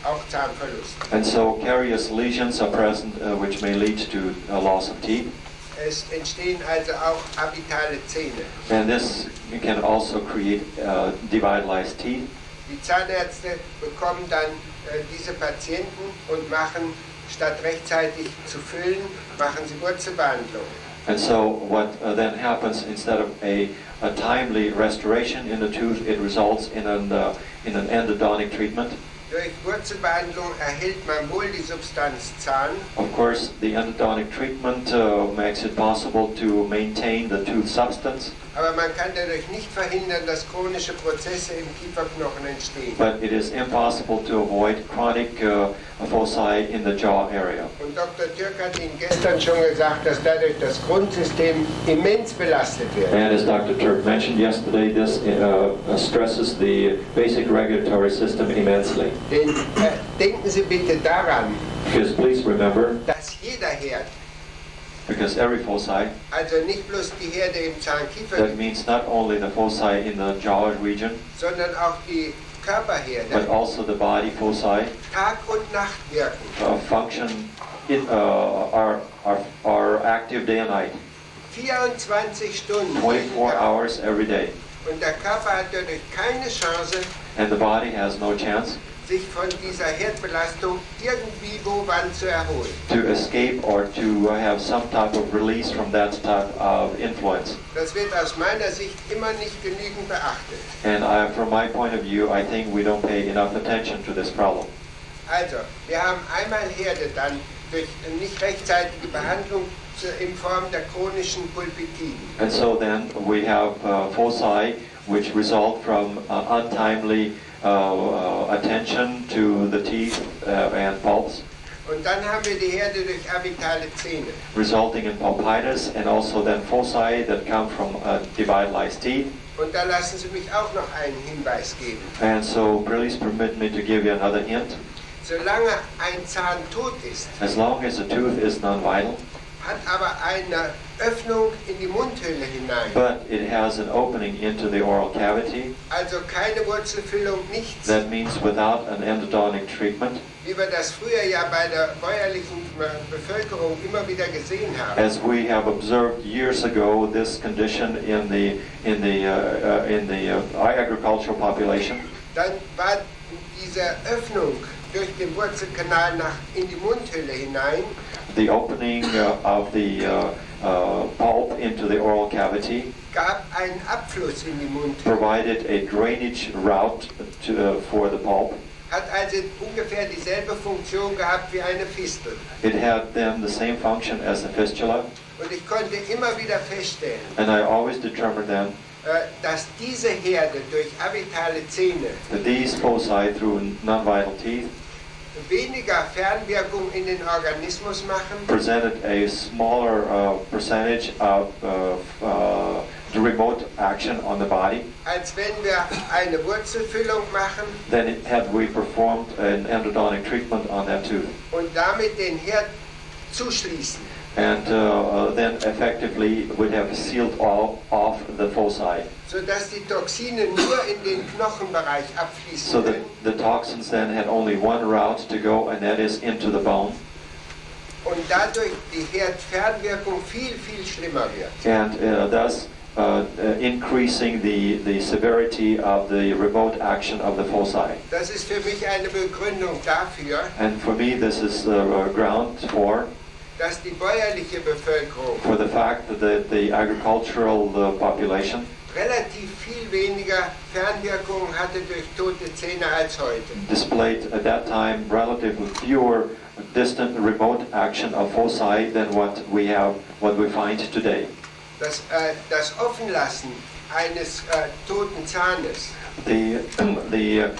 auch Zahnverlust. and so carious lesions are present, which may lead to a loss of teeth. Es entstehen also auch habitale Zähne. And this can also create devitalized teeth. Die Zahnärzte bekommen dann diese Patienten und machen, statt rechtzeitig zu füllen, machen sie Wurzelbehandlung. And so what then happens, instead of a timely restoration in the tooth, it results in an endodontic treatment. Durch Wurzelbehandlung erhält man wohl die Substanz Zahn, Of course, the endodontic treatment makes it possible to maintain the tooth substance, aber man kann dadurch nicht verhindern, dass chronische Prozesse im Kieferknochen entstehen. but it is impossible to avoid chronic foci in the jaw area. Und Dr. Turk hat Ihnen gestern schon gesagt, dass dadurch das Grundsystem immens belastet wird. And as Dr. Turk mentioned yesterday, this stresses the basic regulatory system immensely. Denn denken Sie bitte daran, Because please remember, dass jeder Herd, because every foci, also nicht bloß die Herde im that Zahnkiefer, means not only the foci in the jaw region, sondern auch die but Körperherde also the body foci Tag und Nacht wirken. function are active day and night, 24 Stunden. 24 hours every day. Und der Körper hat dadurch keine Chance, And the body has no chance sich von dieser Herdbelastung irgendwie wo wann zu erholen. to escape or to have some type of release from that type of influence. Das wird aus meiner Sicht immer nicht genügend beachtet. And from my point of view, I think we don't pay enough attention to this problem. Also, wir haben einmal Herde dann durch nicht rechtzeitige Behandlung in Form der chronischen Pulpitiden. And so then we have foci which result from untimely attention to the teeth and pulps, Und dann haben wir die Herde durch abietale Zähne. resulting in pulpitis and also then foci that come from devitalized teeth. Und da lassen Sie mich auch noch einen Hinweis geben. And so please permit me to give you another hint. Solange ein Zahn tot ist, As long as the tooth is non-vital, hat aber eine Öffnung in die Mundhöhle hinein. but it has an opening into the oral cavity, Also keine Wurzelfüllung, nichts, that means without an endodontic treatment, wie wir das früher ja bei der bäuerlichen Bevölkerung immer wieder gesehen haben. as we have observed years ago this condition in the agricultural population. Dann war diese Öffnung durch den Wurzelkanal in die Mundhöhle hinein, The opening of the pulp into the oral cavity gab einen Abfluss in die Mundhöhle. provided a drainage route for the pulp. Hat also ungefähr dieselbe Funktion gehabt wie eine Fistel. It had then the same function as the fistula, Und ich konnte immer wieder feststellen, and I always determined then dass diese Herde durch abietale Zähne that these foci through non-vital teeth weniger Fernwirkung in den Organismus machen, presented a smaller percentage of the remote action on the body als wenn wir eine Wurzelfüllung machen than had we performed an endodontic treatment on that tooth, und damit den Herd zuschließen. and then effectively would have sealed off the foci, Sodass die Toxine nur in den Knochenbereich so abfließen that können the toxins then had only one route to go, and that is into the bone, und dadurch die Herdfernwirkung viel, viel schlimmer wird. and thus increasing the severity of the remote action of the foci. Das ist für mich eine Begründung dafür, And for me, this is ground dass die bäuerliche Bevölkerung for the fact that the agricultural population relativ viel weniger Fernwirkungen hatte durch tote Zähne als heute. displayed at that time relatively fewer distant remote action of foci than what we find today. Das Offenlassen eines toten Zahnes The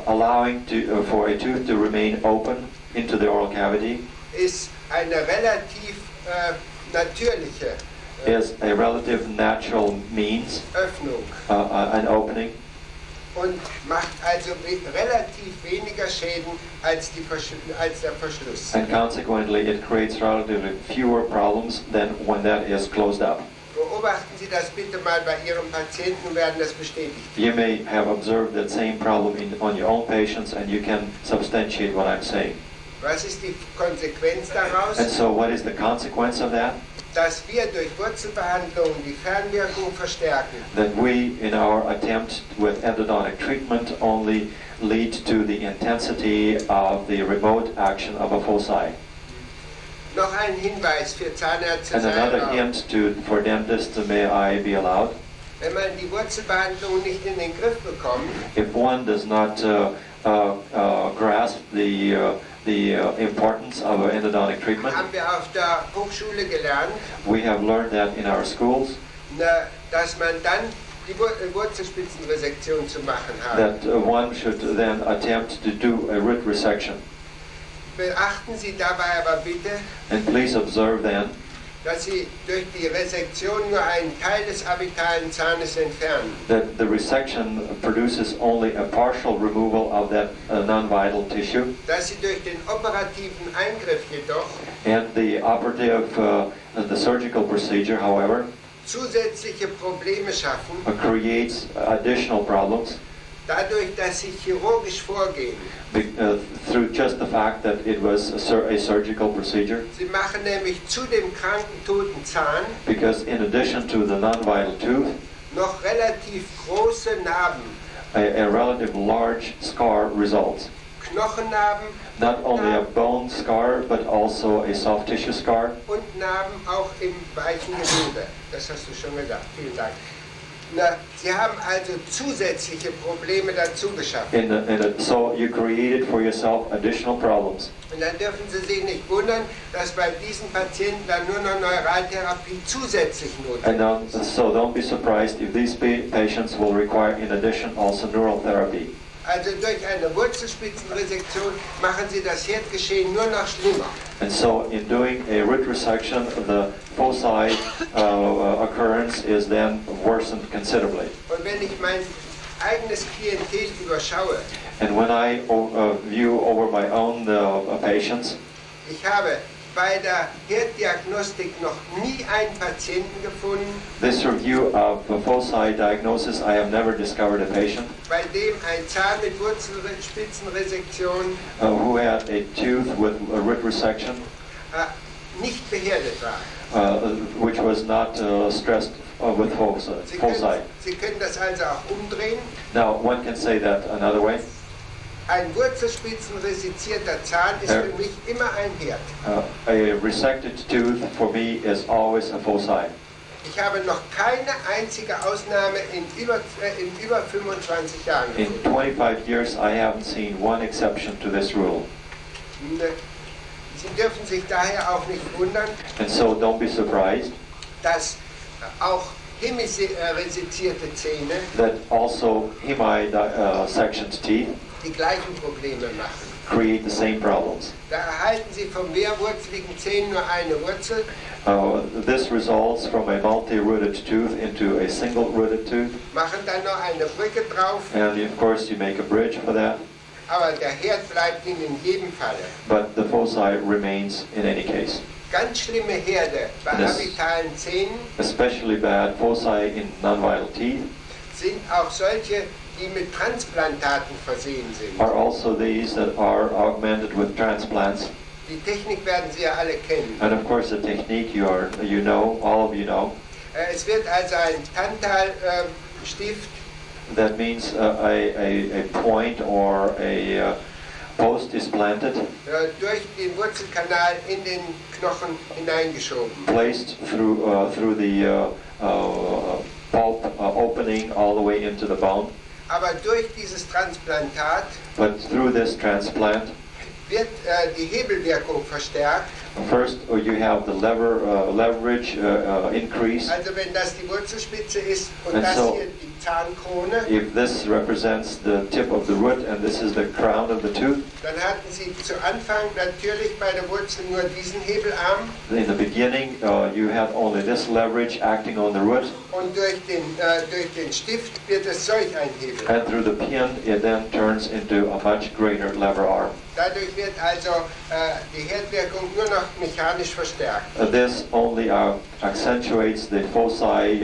allowing for a tooth to remain open into the oral cavity ist eine relativ natürliche is a relative natural means, Öffnung an opening, und macht also relativ weniger Schäden als der Verschluss. and consequently it creates relatively fewer problems than when that is closed up. Beobachten Sie das bitte mal bei Ihrem Patienten und werden das bestätigt. You may have observed that same problem on your own patients, and you can substantiate what I'm saying. Was ist die Konsequenz daraus? And so what is the consequence of that? Dass wir durch Wurzelbehandlung die Fernwirkung verstärken. That we, in our attempt with endodontic treatment, only lead to the intensity of the remote action of a foci. Noch ein Hinweis für Zahnärzte And another selber. hint for dentists, may I be allowed? Wenn man die Wurzelbehandlung nicht in den Griff bekommt, If one does not grasp the importance of endodontic treatment, haben wir auf der Hochschule gelernt, we have learned that in our schools, dass man dann die Wurzelspitzenresektion zu machen hat. that one should then attempt to do a root resection. Beachten Sie dabei aber bitte, And please observe then dass Sie durch die Resektion nur einen Teil des abietalen Zahnes entfernen. that the resection produces only a partial removal of that non-vital tissue, Dass Sie durch den operativen Eingriff jedoch and the operative, the surgical procedure, however, zusätzliche Probleme schaffen, creates additional problems dadurch, dass Sie chirurgisch vorgehen. through just the fact that it was a surgical procedure, Sie machen nämlich zu dem kranken toten Zahn because in addition to the non-vital tooth, noch relativ große Narben, a relative large scar results. Knochennarben Not only a bone scar, but also a soft tissue scar, und Narben auch im weichen Gewebe. Das hast du schon gesagt. Vielen Dank. Na, Sie haben also zusätzliche Probleme dazu geschaffen. so you created for yourself additional problems. Und dann dürfen Sie sich nicht wundern, dass bei diesen Patienten dann nur noch Neuraltherapie zusätzlich And notwendig ist. so don't be surprised if these patients will require in addition also neural therapy. Also durch eine Wurzelspitzenresektion machen Sie das Herdgeschehen nur noch schlimmer. And so in doing a root resection, the foci occurrence is then worsened considerably. Und wenn ich mein eigenes Klientel überschaue, And when I view over my own patients, ich habe bei der Herddiagnostik noch nie einen Patienten gefunden, this review of foci diagnosis, I have never discovered a patient bei dem ein Zahn mit Wurzelspitzenresektion who had a tooth with a root resection nicht beherdet war. which was not stressed with foci. Sie können das also auch umdrehen. Now, one can say that another way. Ein wurzelspitzenresizierter Zahn ist für mich immer ein Herd. A resected tooth for me is always a foci. Ich habe noch keine einzige Ausnahme in über 25 Jahren In gefunden. 25 years, I haven't seen one exception to this rule. Sie dürfen sich daher auch nicht wundern, And so don't be surprised dass auch hemiresezierte Zähne that also hemi-sectioned teeth die gleichen Probleme machen. create the same problems. Da erhalten Sie von mehrwurzeligen Zähnen nur eine Wurzel, This results from a multi-rooted tooth into a single-rooted tooth. machen dann noch eine Brücke drauf, And of course, you make a bridge for that, aber der Herd bleibt Ihnen in jedem Falle. but the foci remains in any case. Ganz schlimme Herde bei Das- habitalen Zähnen Especially bad foci in non-vital teeth sind auch solche, die mit Transplantaten versehen sind. are also these that are augmented with transplants. Die Technik werden Sie ja alle kennen. And of course, the technique you know, all of you know. Es wird also ein Tantalstift That means a point or a post is planted, durch den Wurzelkanal in den Knochen hineingeschoben. placed through the pulp opening all the way into the bone. Aber durch dieses Transplantat But through this transplant, wird die Hebelwirkung verstärkt. first you have the leverage increase. Also wenn das die Wurzelspitze ist und And das so- hier die Zahnkrone, If this represents the tip of the root and this is the crown of the tooth, dann hatten Sie zu Anfang natürlich bei der Wurzel nur diesen Hebelarm in the beginning you have only this leverage acting on the root, und durch den Stift wird es solch ein Hebel. and through the pin it then turns into a much greater lever arm. Dadurch wird also die Herdwirkung nur noch mechanisch verstärkt. This only accentuates the foci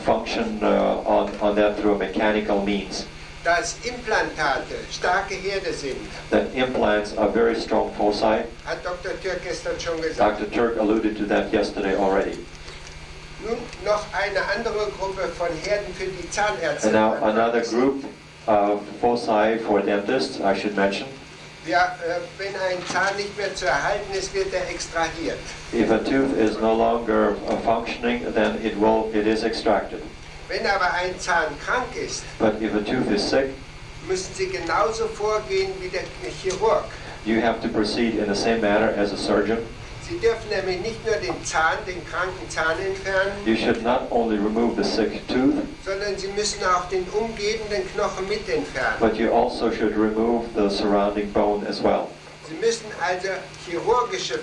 function on that through a mechanical means. Dass Implantate starke Herde sind, That implants are very strong foci. hat Dr. Turk gestern schon gesagt. Dr. Turk alluded to that yesterday already. Nun noch eine andere Gruppe von Herden für die Zahnärzte. And now another group of foci for dentists, I should mention. Ja, wenn ein Zahn nicht mehr zu erhalten ist, wird er extrahiert. If a tooth is no longer functioning, then it is extracted. Wenn aber ein Zahn krank ist, But if a tooth is sick, müssen Sie genauso vorgehen wie der Chirurg. you have to proceed in the same manner as a surgeon. Sie dürfen nämlich nicht nur den kranken Zahn entfernen, You should not only remove the sick tooth, sondern Sie müssen auch den umgebenden Knochen mit entfernen. but you also should remove the surrounding bone as well. Sie müssen also chirurgische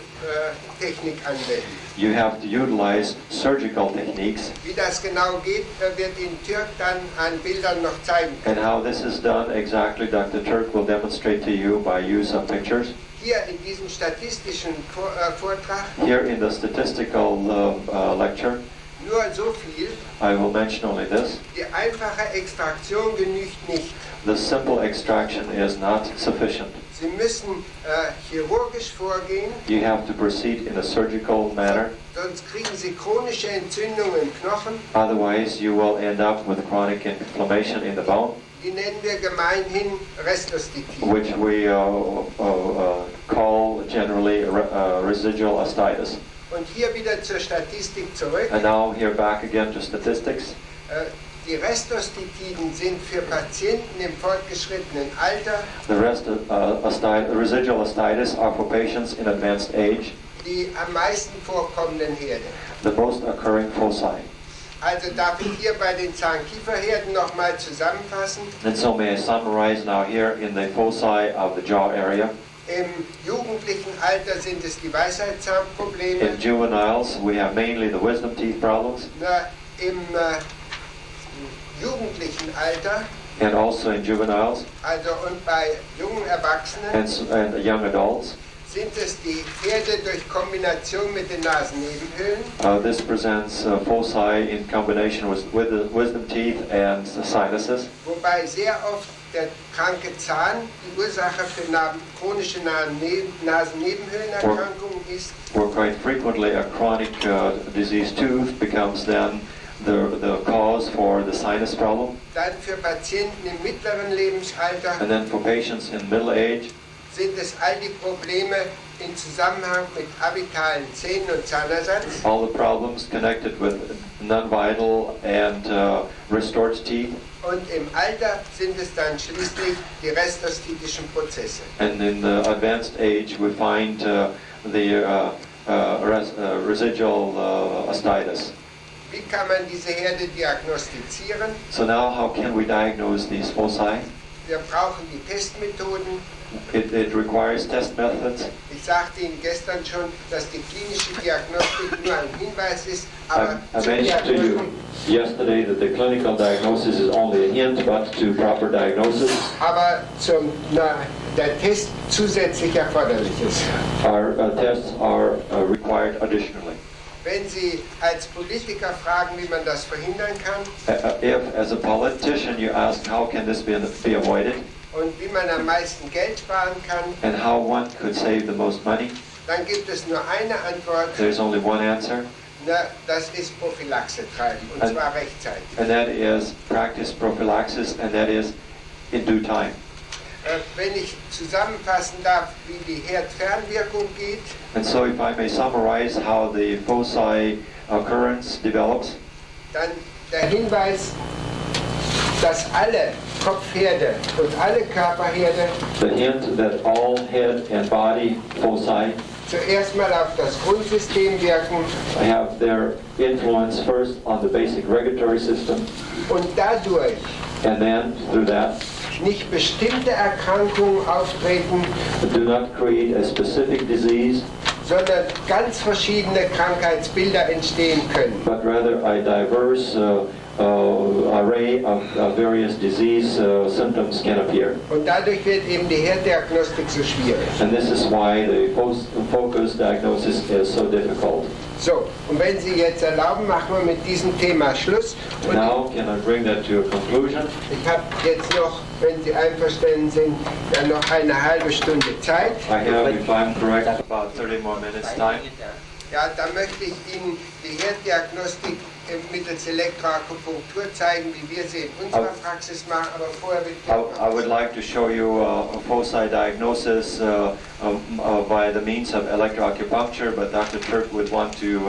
Technik anwenden. You have to utilize surgical techniques, Wie das genau geht, wird Ihnen Turk dann an Bildern noch zeigen. and how this is done exactly, Dr. Turk will demonstrate to you by use of pictures. Hier in diesem statistischen Vortrag Here in the statistical lecture, nur so viel, I will mention only this. die einfache Extraktion genügt nicht. The simple extraction is not sufficient. Sie müssen chirurgisch vorgehen, You have to proceed in a surgical manner, sonst kriegen Sie chronische Entzündungen im Knochen. otherwise you will end up with chronic inflammation in the bone, Die nennen wir gemeinhin Restostitis. which we call generally residual osteitis. Und hier wieder zur Statistik zurück. And now here back again to statistics. Die Restostitiden sind für Patienten im fortgeschrittenen Alter, The residual osteitis are for patients in advanced age, die am meisten vorkommenden Herde. the most occurring foci. Also darf ich hier bei den Zahnkieferherden nochmal zusammenfassen. And so may I summarize now here in the foci of the jaw area. Im jugendlichen Alter sind es die Weisheitszahnprobleme. In juveniles, we have mainly the wisdom teeth problems, Im jugendlichen Alter, and also in juveniles also und bei jungen Erwachsenen, and young adults. sind es die Herde durch Kombination mit den Nasennebenhöhlen. This presents foci in combination with the wisdom teeth and the sinuses, Wobei sehr oft der kranke Zahn die Ursache für chronische Nasennebenhöhlenerkrankungen ist. where quite frequently a chronic diseased tooth becomes then the cause for the sinus problem. Dann für Patienten im mittleren Lebensalter And then for patients in middle age, sind es all die Probleme in Zusammenhang mit habitalen Zähnen und Zahnersatz. all the problems connected with non-vital and restored teeth. Und im Alter sind es dann schließlich die restostitischen Prozesse. And in the advanced age, we find the residual osteitis. Wie kann man diese Herde diagnostizieren? So now how can we diagnose these foci? Wir brauchen die Testmethoden. It requires test methods. Ich sagte Ihnen gestern schon, dass die klinische Diagnostik nur ein Hinweis ist, aber I zur mentioned to you Diagnostik, yesterday that the clinical diagnosis is only a hint, but to proper diagnosis, aber der Test zusätzlich erforderlich ist. our tests are required additionally. Wenn Sie als Politiker fragen, wie man das verhindern kann If, as a politician, you ask how can this be avoided und wie man am meisten Geld sparen kann, and how one could save the most money, dann gibt es nur eine Antwort, there's only one answer, das ist Prophylaxe treiben, und And- zwar rechtzeitig. and that is practice prophylaxis, and that is in due time. Wenn ich zusammenfassen darf, wie die Herdfernwirkung geht, And so if I may summarize how the foci occurrence develops, dann der Hinweis, dass alle Kopfherde und alle Körperherde the hint that all head and body foci zuerst mal auf das Grundsystem wirken have their influence first on the basic regulatory system, und dadurch and then through that nicht bestimmte Erkrankungen auftreten, do not create a specific disease, sondern ganz verschiedene Krankheitsbilder entstehen können. but rather a diverse array of various disease symptoms can appear. Und dadurch wird eben die Herddiagnostik so schwierig. And this is why the focus diagnosis is so difficult. So, und wenn Sie jetzt erlauben, machen wir mit diesem Thema Schluss. Und Now, can I bring that to a conclusion? ich habe jetzt noch, wenn Sie einverstanden sind, dann noch eine halbe Stunde Zeit. I have, if I'm correct, about 30 more minutes time. Ja, da möchte ich Ihnen die Herddiagnostik mittels Elektroakupunktur zeigen, wie wir sie in unserer Praxis machen, aber vorher will ich I would like to show you a foci diagnosis by the means of electroacupuncture, but Dr. Turk would want to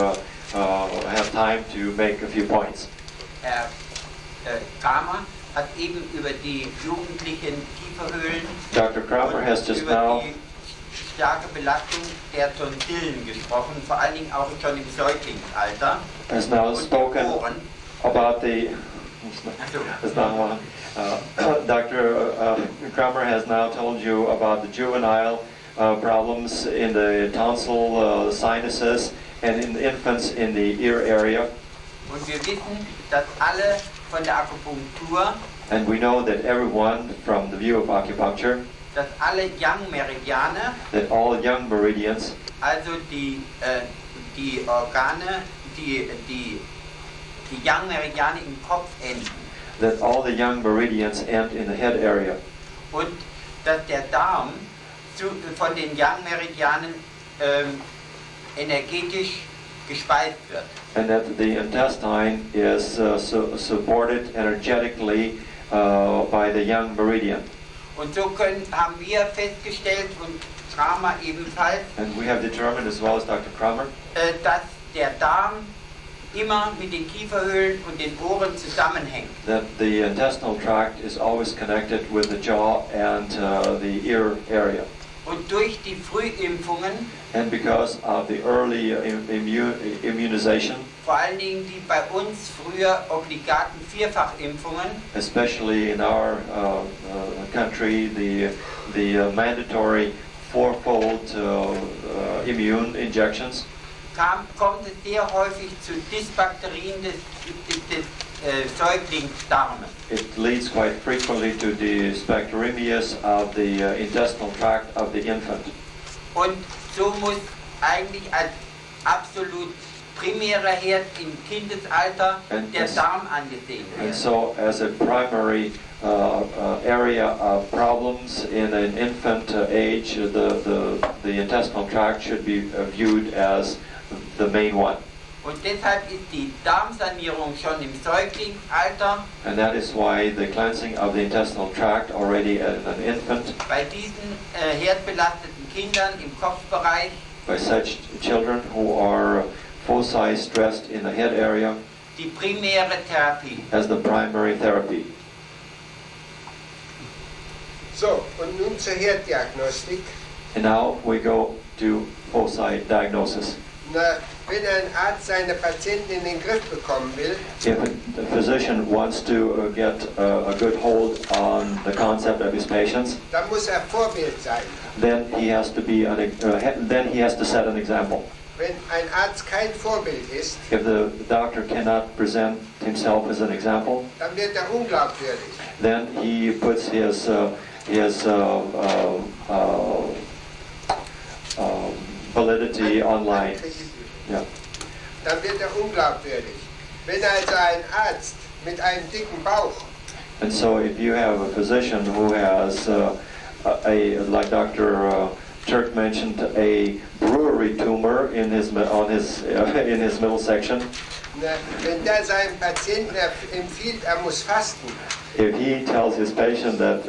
have time to make a few points. Herr Kramer hat eben über die jugendlichen Kieferhöhlen Dr. Kramer has just über now die starke Belastung der Tonsillen gesprochen, vor allen Dingen auch schon im Säuglingsalter. has now Und spoken die Ohren. about the. Also, It's not one. Dr. Kramer has now told you about the juvenile problems in the tonsil sinuses and in the infants in the ear area. und wir wissen, dass alle von der Akupunktur, And we know that everyone, from the view of acupuncture, dass alle Yang-Meridiane, that all young meridians, also die Organe, die Yang-Meridiane im Kopf enden. that all the young meridians end in the head area. Und dass der Darm von den Yang-Meridianen energetisch gespeist wird. And that the intestine is supported energetically by the young meridian. Und so haben wir festgestellt, und Kramer ebenfalls, And we have determined, as well as Dr. Kramer, dass der Darm immer mit den Kieferhöhlen und den Ohren zusammenhängt. that the intestinal tract is always connected with the jaw and the ear area. Und durch die Frühimpfungen, and because of the early immunization, vor allen Dingen die bei uns früher obligaten Vierfachimpfungen, especially in our country, the mandatory fourfold immune injections, kommt es sehr häufig zu Dysbakterien des Säuglingsdarmes. it leads quite frequently to dysbacteremias of the intestinal tract of the infant. Und so muss eigentlich als absolut primärer Herd im Kindesalter der Darm angesehen And werden. so, as a primary area of problems in an infant age, the intestinal tract should be viewed as the main one. Und deshalb ist die Darmsanierung schon im Säuglingsalter And that is why the cleansing of the intestinal tract already as an infant bei diesen herdbelasteten Kindern im Kopfbereich by such children who are foci stressed in the head area die primäre Therapie. as the primary therapy. So, und nun zur Herddiagnostik. And now we go to foci diagnosis. Na, wenn ein Arzt seine Patienten in den Griff bekommen will, If a physician wants to get a good hold on the concept of his patients, dann muss Vorbild sein. then he has to be then he has to set an example. Wenn ein Arzt kein Vorbild ist, If the doctor cannot present himself as an example, dann wird unglaubwürdig. then he puts his validity online. Yeah. Dann wird unglaubwürdig. Wenn also ein Arzt mit einem dicken Bauch And so, if you have a physician who has like Dr. Turk mentioned, a brewery tumor in his in his middle section, wenn der seinem Patienten empfiehlt, muss fasten, if he tells his patient that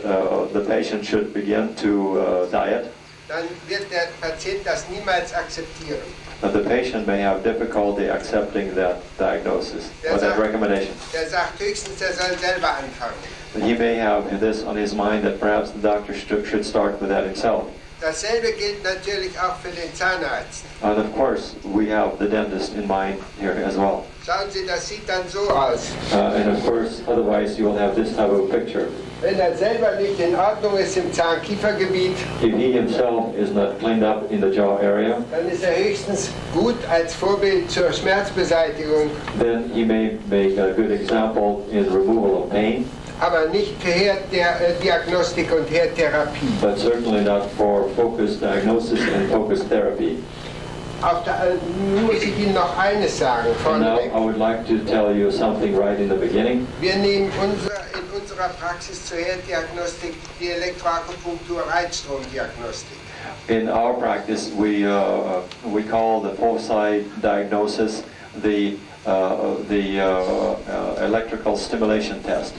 the patient should begin to diet, dann wird der Patient das niemals akzeptieren. the patient may have difficulty accepting that diagnosis or that recommendation. Der sagt höchstens, er soll selber anfangen. He may have this on his mind that perhaps the doctor should start with that himself. Dasselbe gilt natürlich auch für den Zahnarzt. And of course, we have the dentist in mind here as well. Schauen Sie, das sieht dann so aus. And of course, otherwise you will have this type of picture. Wenn er selber nicht in Ordnung ist im Zahn-Kiefergebiet, If he himself is not cleaned up in the jaw area, dann ist er höchstens gut als Vorbild zur Schmerzbeseitigung, then he may make a good example in removal of pain, aber nicht für Herddiagnostik und Herdtherapie. but certainly not for focused diagnosis and focused therapy. Nun muss ich Ihnen noch eines sagen, And now vorneweg. I would like to tell you something right in the beginning. Wir nehmen in unserer Praxis zur Herddiagnostik die Elektroakupunktur Reizstromdiagnostik. In our practice, we call the foci diagnosis the electrical stimulation test.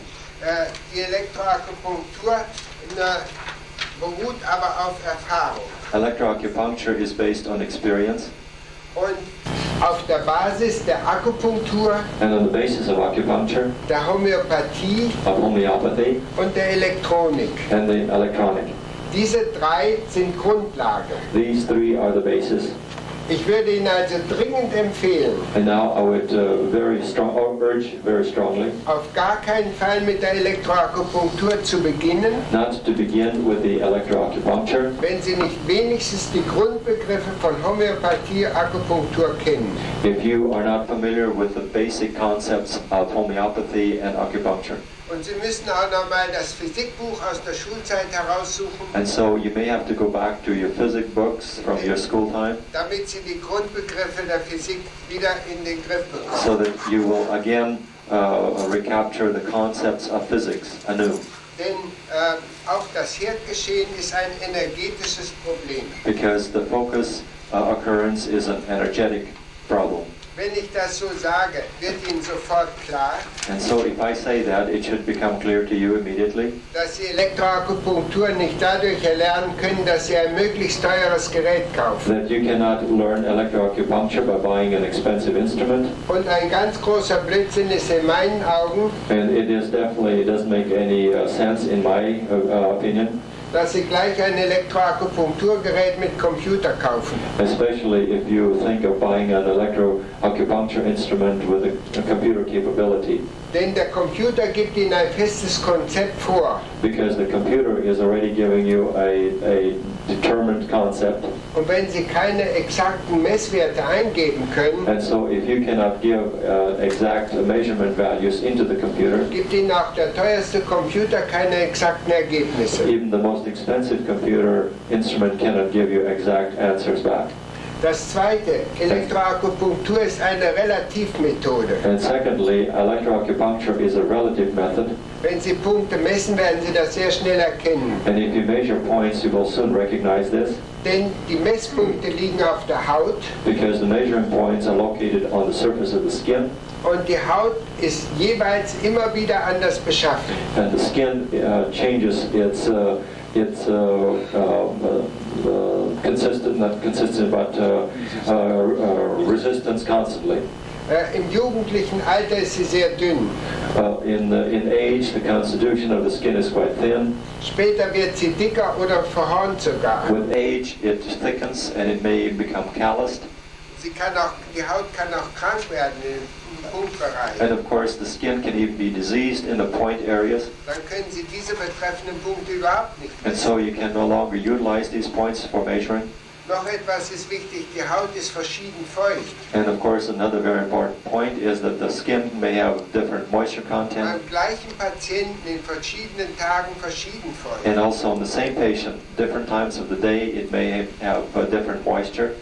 Die Elektroakupunktur beruht aber auf Erfahrung. Electroacupuncture is based on experience, Und auf der Basis der Akupunktur, and on the basis of acupuncture, der Homöopathie of homeopathy, und der Elektronik. and the electronic. Diese drei sind Grundlage. These three are the basis. Ich würde Ihnen also dringend empfehlen, And now I would urge very strongly auf gar keinen Fall mit der Elektroakupunktur zu beginnen, not to begin with the electroacupuncture wenn Sie nicht wenigstens die Grundbegriffe von Homöopathie, Akupunktur kennen. if you are not familiar with the basic concepts of homeopathy and acupuncture. Und Sie müssen auch nochmal das Physikbuch aus der Schulzeit heraussuchen, And so you may have to go back to your physics books from your school time damit Sie die Grundbegriffe der Physik wieder in den Griff bekommen. so that you will again recapture the concepts of physics anew. Denn auch das Herdgeschehen ist ein energetisches Problem. Because the focus occurrence is an energetic problem. Wenn ich das so sage, wird Ihnen sofort klar, And so if I say that, it should become clear to you immediately dass Sie Elektroakupunktur nicht dadurch erlernen können, dass Sie ein möglichst teures Gerät kaufen. that you cannot learn electroacupuncture by buying an expensive instrument. Und ein ganz großer Blödsinn ist in meinen Augen, And it doesn't make any sense in my opinion, dass Sie gleich ein Elektroakupunkturgerät mit Computer kaufen. especially if you think of buying an electroacupuncture instrument with a computer capability, Denn der Computer gibt Ihnen ein festes Konzept vor. because the computer is already giving you a determined concept. Und wenn Sie keine exakten Messwerte eingeben können, And so if you cannot give exact measurement values into the computer, gibt Ihnen auch der teuerste Computer keine exakten Ergebnisse. even the most expensive computer instrument cannot give you exact answers back. Das zweite, Elektroakupunktur ist eine Relativmethode. And secondly, electroacupuncture is a relative method, Wenn Sie Punkte messen, werden Sie das sehr schnell erkennen. and if you measure points, you will soon recognize this, Denn die Messpunkte liegen auf der Haut because the measuring points are located on the surface of the skin, und die Haut ist jeweils immer wieder anders beschaffen. and the skin changes its consistent, not consistent, but resistance constantly. Im jugendlichen Alter ist sie sehr dünn. In age, the constitution of the skin is quite thin. Später wird sie dicker oder verhornt sogar. With age, it thickens and it may become calloused. Die Haut kann auch krank werden im Punktbereich. And of course, the skin can even be diseased in the point areas. Dann können Sie diese betreffenden Punkte überhaupt nicht And messen. so you can no longer utilize these points for measuring. Noch etwas ist wichtig, die Haut ist verschieden feucht. And of course, another very important point is that the skin may have different moisture content, Beim gleichen Patienten in verschiedenen Tagen verschieden feucht. and also in the same patient, different times of the day, it may have different moisture.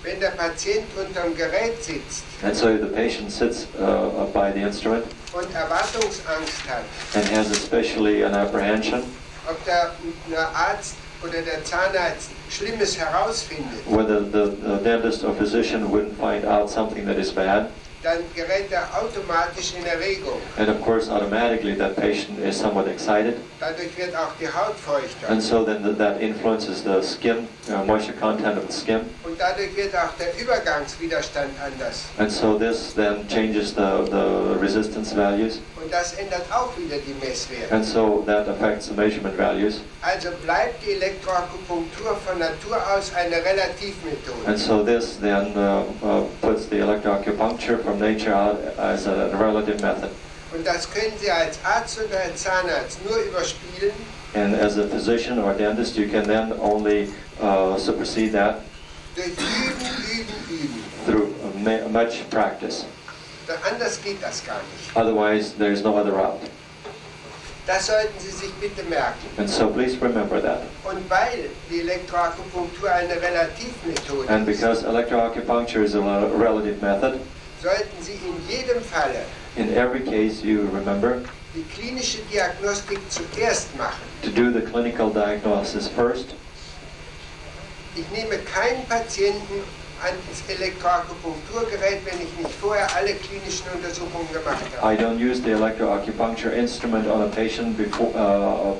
Wenn der Patient unterm Gerät sitzt And so the patient sits by the instrument und Erwartungsangst hat, and has especially an apprehension ob der Arzt oder der Zahnarzt Schlimmes herausfindet, whether the dentist or physician wouldn't find out something that is bad. dann gerät er automatisch in Erregung. And of course, automatically that patient is somewhat excited. Dadurch wird auch die Haut feuchter. And so then that influences the skin, moisture content of the skin. Und dadurch wird auch der Übergangswiderstand anders. And so this then changes the resistance values. Und das ändert auch wieder die Messwerte. And so that affects the measurement values. Also bleibt die Elektroakupunktur von Natur aus eine Relativmethode. And so this then puts the electroacupuncture from nature out as a relative method. Und das können Sie als Arzt oder als Zahnarzt nur überspielen, And as a physician or dentist, you can then only supersede that durch Üben. through much practice. Anders geht das gar nicht. Otherwise, there's no other route. Das sollten Sie sich bitte merken. And so please remember that. Und weil die Elektroakupunktur eine Relativmethode And ist, because electroacupuncture is a relative method, sollten Sie in jedem Falle in every case you remember die klinische Diagnostik zuerst machen. to do the clinical diagnosis first. Ich nehme keinen Patienten ans Elektroakupunkturgerät, wenn ich nicht vorher alle klinischen Untersuchungen gemacht I habe. don't use the electroacupuncture instrument on a patient before,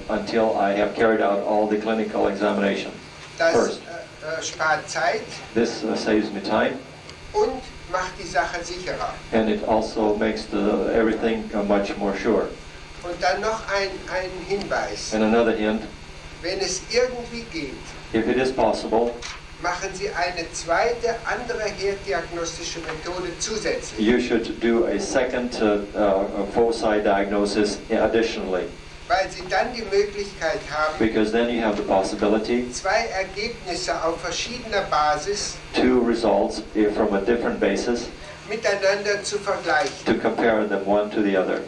until I have carried out all the clinical examination Das first. Spart Zeit This saves me time, und macht die Sache sicherer. and it also makes everything much more sure. Und dann noch ein Hinweis. And another hint, Wenn es irgendwie geht, if it is possible, machen Sie eine zweite, andere herddiagnostische Methode zusätzlich. you should do a second foci diagnosis additionally, Weil Sie dann die Möglichkeit haben, because then you have the possibility zwei Ergebnisse auf verschiedener Basis two results from a different basis miteinander zu vergleichen. to compare them one to the other.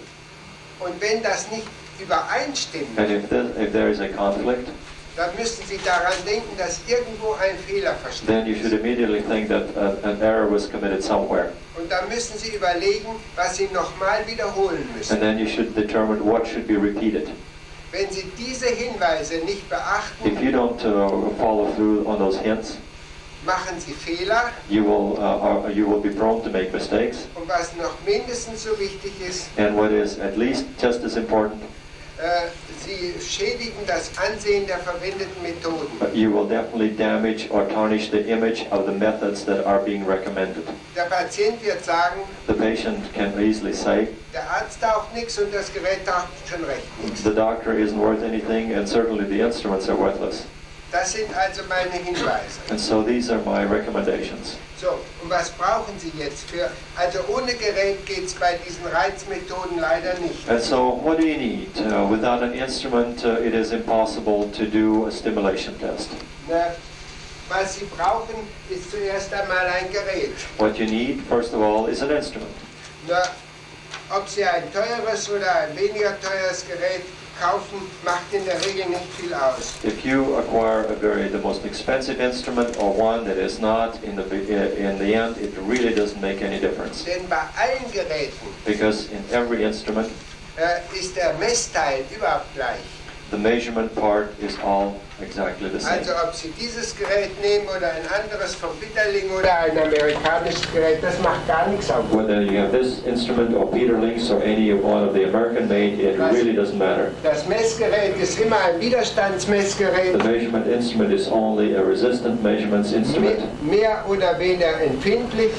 Und wenn das nicht übereinstimmt, And if there is a conflict, dann müssen Sie daran denken, dass irgendwo ein Fehler then you should versteckt ist. immediately think that an error was committed somewhere. Und dann müssen Sie überlegen, was Sie nochmal wiederholen müssen. And then you should determine what should be repeated. Wenn Sie diese Hinweise nicht If beachten, you don't follow through on those hints, machen Sie Fehler. you will be prone to make mistakes. Und was noch mindestens so wichtig ist, And what is at least just as important, Sie schädigen das Ansehen der verwendeten Methoden. You will definitely damage or tarnish the image of the methods that are being recommended. Der Patient wird sagen, The patient can easily say, der Arzt taugt nichts und das Gerät taugt schon recht nichts. the doctor isn't worth anything and certainly the instruments are worthless. Das sind also meine Hinweise. And so these are my recommendations. So, und was brauchen Sie jetzt für? Also ohne Gerät geht es bei diesen Reizmethoden leider nicht. And so what do you need? Without an instrument, it is impossible to do a stimulation test. Na, was Sie brauchen, ist zuerst einmal ein Gerät. What you need, first of all, is an instrument. Na, ob Sie ein teures oder ein weniger teures Gerät kaufen, macht in der Regel nicht viel aus. If you acquire the most expensive instrument or one that is not, in the end, it really doesn't make any difference. Denn bei allen Geräten Because in every instrument, ist der Messteil überhaupt gleich. the measurement part is all exactly the same. Also ob Sie dieses Gerät nehmen oder ein anderes vom Bitterling oder ein amerikanisches Gerät, das macht gar nichts aus. Whether you have this instrument or Peterling's or any one of the American made, it really doesn't matter. Das Messgerät ist immer ein Widerstandsmessgerät. The measurement instrument is only a resistant measurements instrument Mehr oder weniger empfindlich.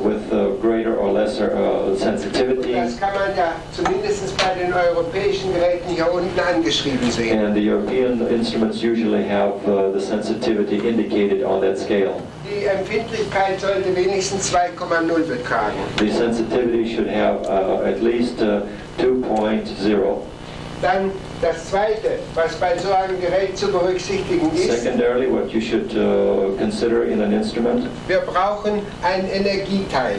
with greater or lesser sensitivity. Das kann man ja zumindest bei den europäischen Geräten hier unten angeschrieben sehen. And the European instruments usually have the sensitivity indicated on that scale. Die Empfindlichkeit sollte wenigstens 2,0 betragen. The sensitivity should have at least 2.0. Dann das Zweite, was bei so einem Gerät zu berücksichtigen ist, Secondarily, what you should consider in an instrument, wir brauchen ein Energieteil.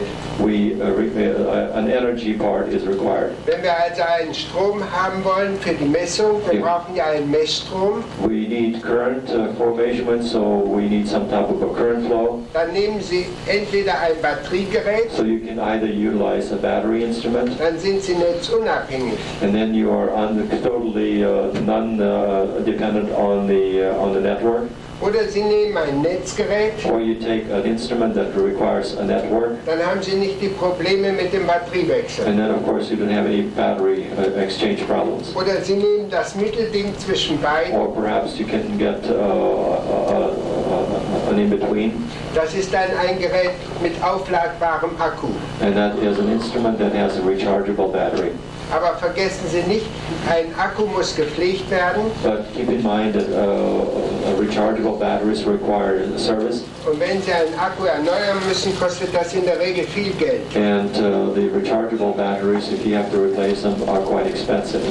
an energy part is required. Wenn wir also einen Strom haben wollen für die Messung, wir brauchen ja einen Messstrom, We need current for measurement, so we need some type of a current flow. dann nehmen Sie entweder ein Batteriegerät, So you can either utilize a battery instrument, dann sind Sie netzunabhängig. and then you are totally non-dependent on the network, Oder Sie nehmen ein Netzgerät, or you take an instrument that requires a network, dann haben Sie nicht die Probleme mit dem Batteriewechsel. and then of course you don't have any battery exchange problems. Oder Sie nehmen das Mittelding zwischen beiden, Or perhaps you can get an in-between, das ist dann ein Gerät mit aufladbarem Akku. and that is an instrument that has a rechargeable battery. Aber vergessen Sie nicht, ein Akku muss gepflegt werden But keep in mind that rechargeable batteries require service, und wenn Sie einen Akku erneuern müssen, kostet das in der Regel viel Geld. and the rechargeable batteries, if you have to replace them, are quite expensive.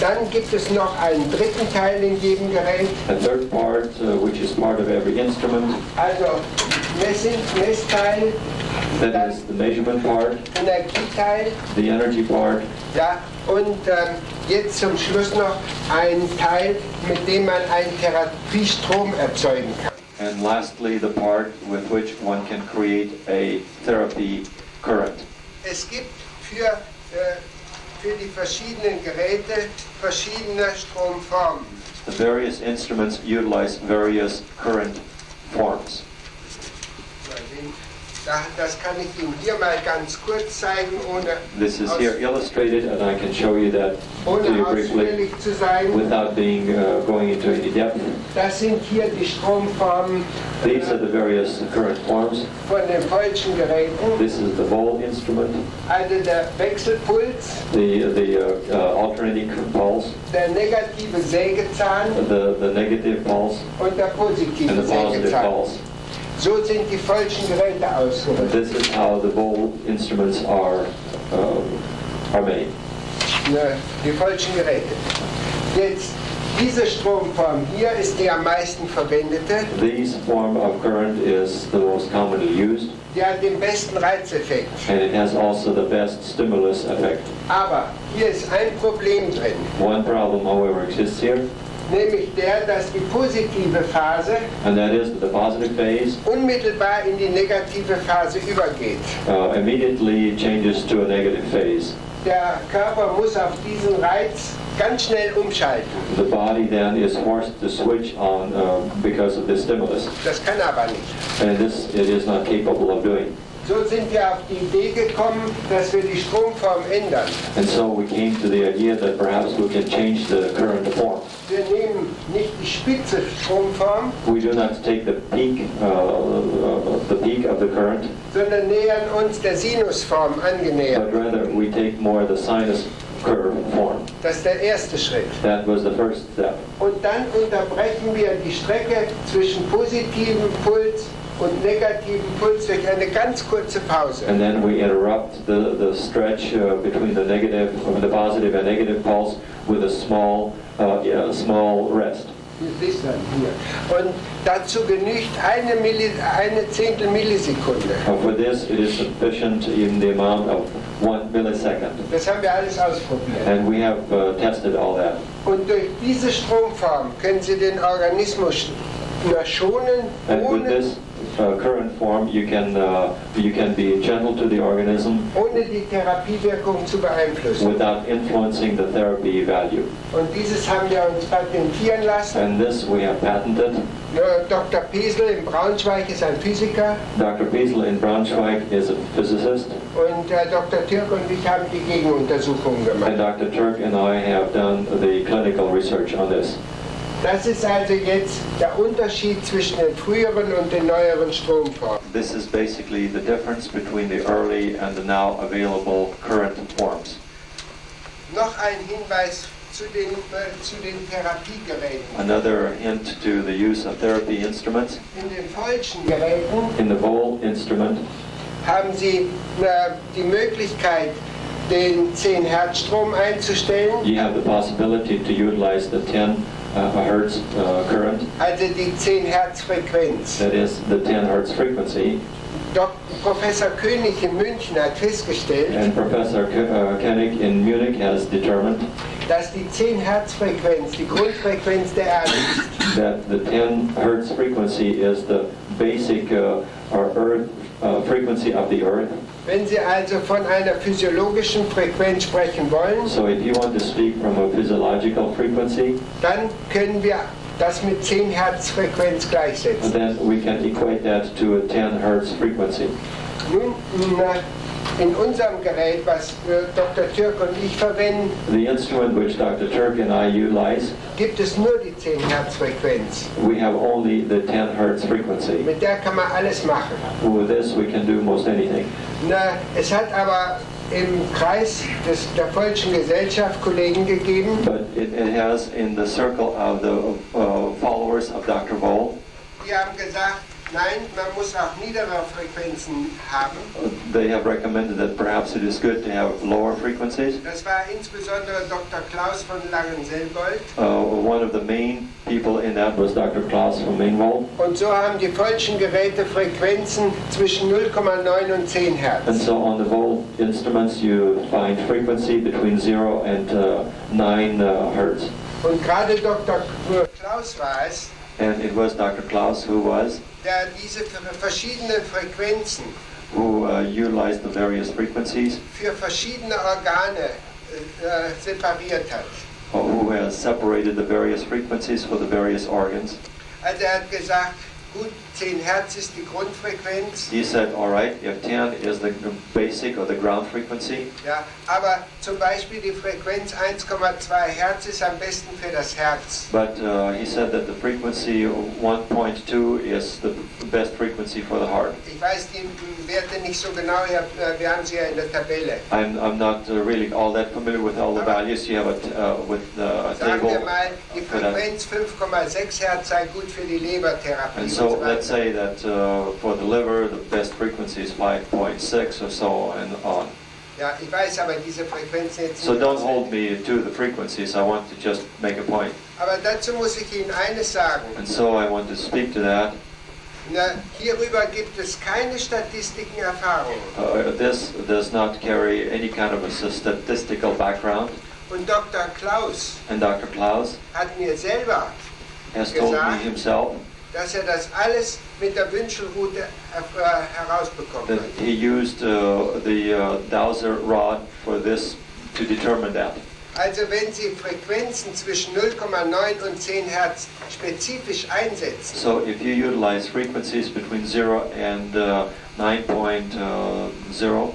Dann gibt es noch einen dritten Teil in jedem Gerät, A third part, which is part of every instrument, also Messteil, that is the measurement part, Energieteil, the energy part, ja, und jetzt zum Schluss noch ein Teil, mit dem man einen Therapiestrom erzeugen kann. and lastly, the part with which one can create a therapy current. Es gibt für die verschiedenen Geräte verschiedene Stromformen. The various instruments utilize various current forms. Das kann ich Ihnen hier mal ganz kurz zeigen, This is here illustrated, and I can show you that to ohne you briefly ausführlich zu sein. without going into any depth. Das sind hier die Stromformen These are the various current forms. von den falschen Geräten. This is the volt instrument, Also der Wechselpuls, the alternating pulse, der negative Sägezahn the negative pulse, und der positive and the positive Sägezahn. pulse. So sind die falschen Geräte ausgerüstet. This is how the volt instruments are made. Die falschen Geräte. Jetzt, diese Stromform hier ist die am meisten verwendete. This form of current is the most commonly used, Die hat den besten Reizeffekt. and it has also the best stimulus effect. Aber hier ist ein Problem drin. One problem, however, exists here, Nämlich der, dass die positive Phase and that is that the positive phase unmittelbar in die negative Phase übergeht. immediately changes to a negative phase. Der Körper muss auf diesen Reiz ganz schnell umschalten. The body then is forced to switch on because of this stimulus, Das kann er aber nicht. and this it is not capable of doing. So sind wir auf die Idee gekommen, dass wir die Stromform ändern. And so we came to the idea that perhaps we can change the current form. Wir nehmen nicht die spitze Stromform, We do not take the peak of the current, sondern nähern uns der Sinusform but angenähert. rather we take more the sinus curve form. Das ist der erste Schritt. That was the first step. Und dann unterbrechen wir die Strecke zwischen positivem Puls und negativem Puls durch eine ganz kurze Pause. And then we interrupt the stretch between the positive and negative pulse with a small rest. Bis dann hier. Und dazu genügt eine Zehntel Millisekunde. For this, it is sufficient in the amount of 1 millisecond. Das haben wir alles ausprobiert. And we have tested all that. Und durch diese Stromform können Sie den Organismus nur schonen, And with ohne this current form, you can be gentle to the organism die Therapiewirkung zu beeinflussen. without influencing the therapy value. Und dieses haben wir uns patentieren lassen. And this we have patented. Dr. Pesel in Braunschweig ist ein Physiker Dr. Piesel in Braunschweig is a physicist, und Dr. Turk und ich haben die Gegenuntersuchungen and gemacht. Dr. Turk and I have done the clinical research on this. Das ist also jetzt der Unterschied zwischen den früheren und den neueren Stromformen. This is basically the difference between the early and the now available current forms. Noch ein Hinweis zu den Therapiegeräten. Another hint to the use of therapy instruments. In den falschen Geräten In the Vol instrument, haben Sie die Möglichkeit, den 10 Hertz Strom einzustellen, you have the possibility to utilize the 10 hertz current, also die 10 Hertz Frequenz. that is the 10 hertz frequency, Professor König in München hat festgestellt, and Professor Koenig in Munich has determined dass die 10 Hertz Frequenz die Grundfrequenz der Erde ist. that the 10 hertz frequency is the basic earth frequency of the earth. Wenn Sie also von einer physiologischen Frequenz sprechen wollen, So if you want to speak from a physiological frequency, dann können wir das mit 10 Hertz Frequenz gleichsetzen. then we can equate that to a 10 hertz frequency. Nun, in unserem Gerät, was Dr. Turk und ich verwenden, The instrument which Dr. Turk and I utilize, gibt es nur die 10 Hertz Frequenz. we have only the 10 hertz frequency. Mit der kann man alles machen. With this, we can do most anything. Es hat aber im Kreis der Deutschen Gesellschaft Kollegen gegeben, But it has in the circle of the followers of Dr. Vol, die haben gesagt, nein, man muss auch niedere Frequenzen haben. they have recommended that perhaps it is good to have lower frequencies. Das war insbesondere Dr. Klaus von Langenselbold. One of the main people in that was Dr. Klaus from Mainwald. Und so haben die Deutschen Geräte Frequenzen zwischen 0,9 und 10 And Hertz. so on the Volt instruments, you find frequency between 0 and 9 hertz. Und gerade Dr. Klaus war es, And it was Dr. Klaus der diese verschiedenen Frequenzen who utilized the various frequencies, für verschiedene Organe separiert hat. who has separated the various frequencies for the various organs. Also hat gesagt, gut, 10 Hertz ist die Grundfrequenz, He said, all right, if 10 is the basic or the ground frequency, ja, aber zum Beispiel die Frequenz 1,2 Hertz ist am besten für das Herz. but he said that the frequency 1.2 is the best frequency for the heart. Ich weiß die Werte nicht so genau, wir haben sie ja in der Tabelle. I'm not really all that familiar with all the values. You have a Sagen wir table. mal, die for that. Frequenz 5,6 Hertz sei gut für die Lebertherapie. And und so so weiter. let's say that for the liver, the best frequency is 5.6 or so and on. Ja, ich weiß aber diese Frequenzen jetzt So nicht don't auswendig. hold me to the frequencies. I want to just make a point. Aber dazu muss ich Ihnen eines sagen. And so I want to speak to that. Hierüber gibt es keine Statistischen Erfahrungen. This does not carry any kind of a statistical background. Und Dr. Klaus And Dr. Klaus hat mir selber has told me gesagt, himself dass das alles mit der Wünschelrute herausbekommen that hat. he used the Dowser rod for this to determine that. Also wenn Sie Frequenzen zwischen 0,9 und 10 Hertz spezifisch einsetzen, So if you utilize frequencies between 0 and 9.0,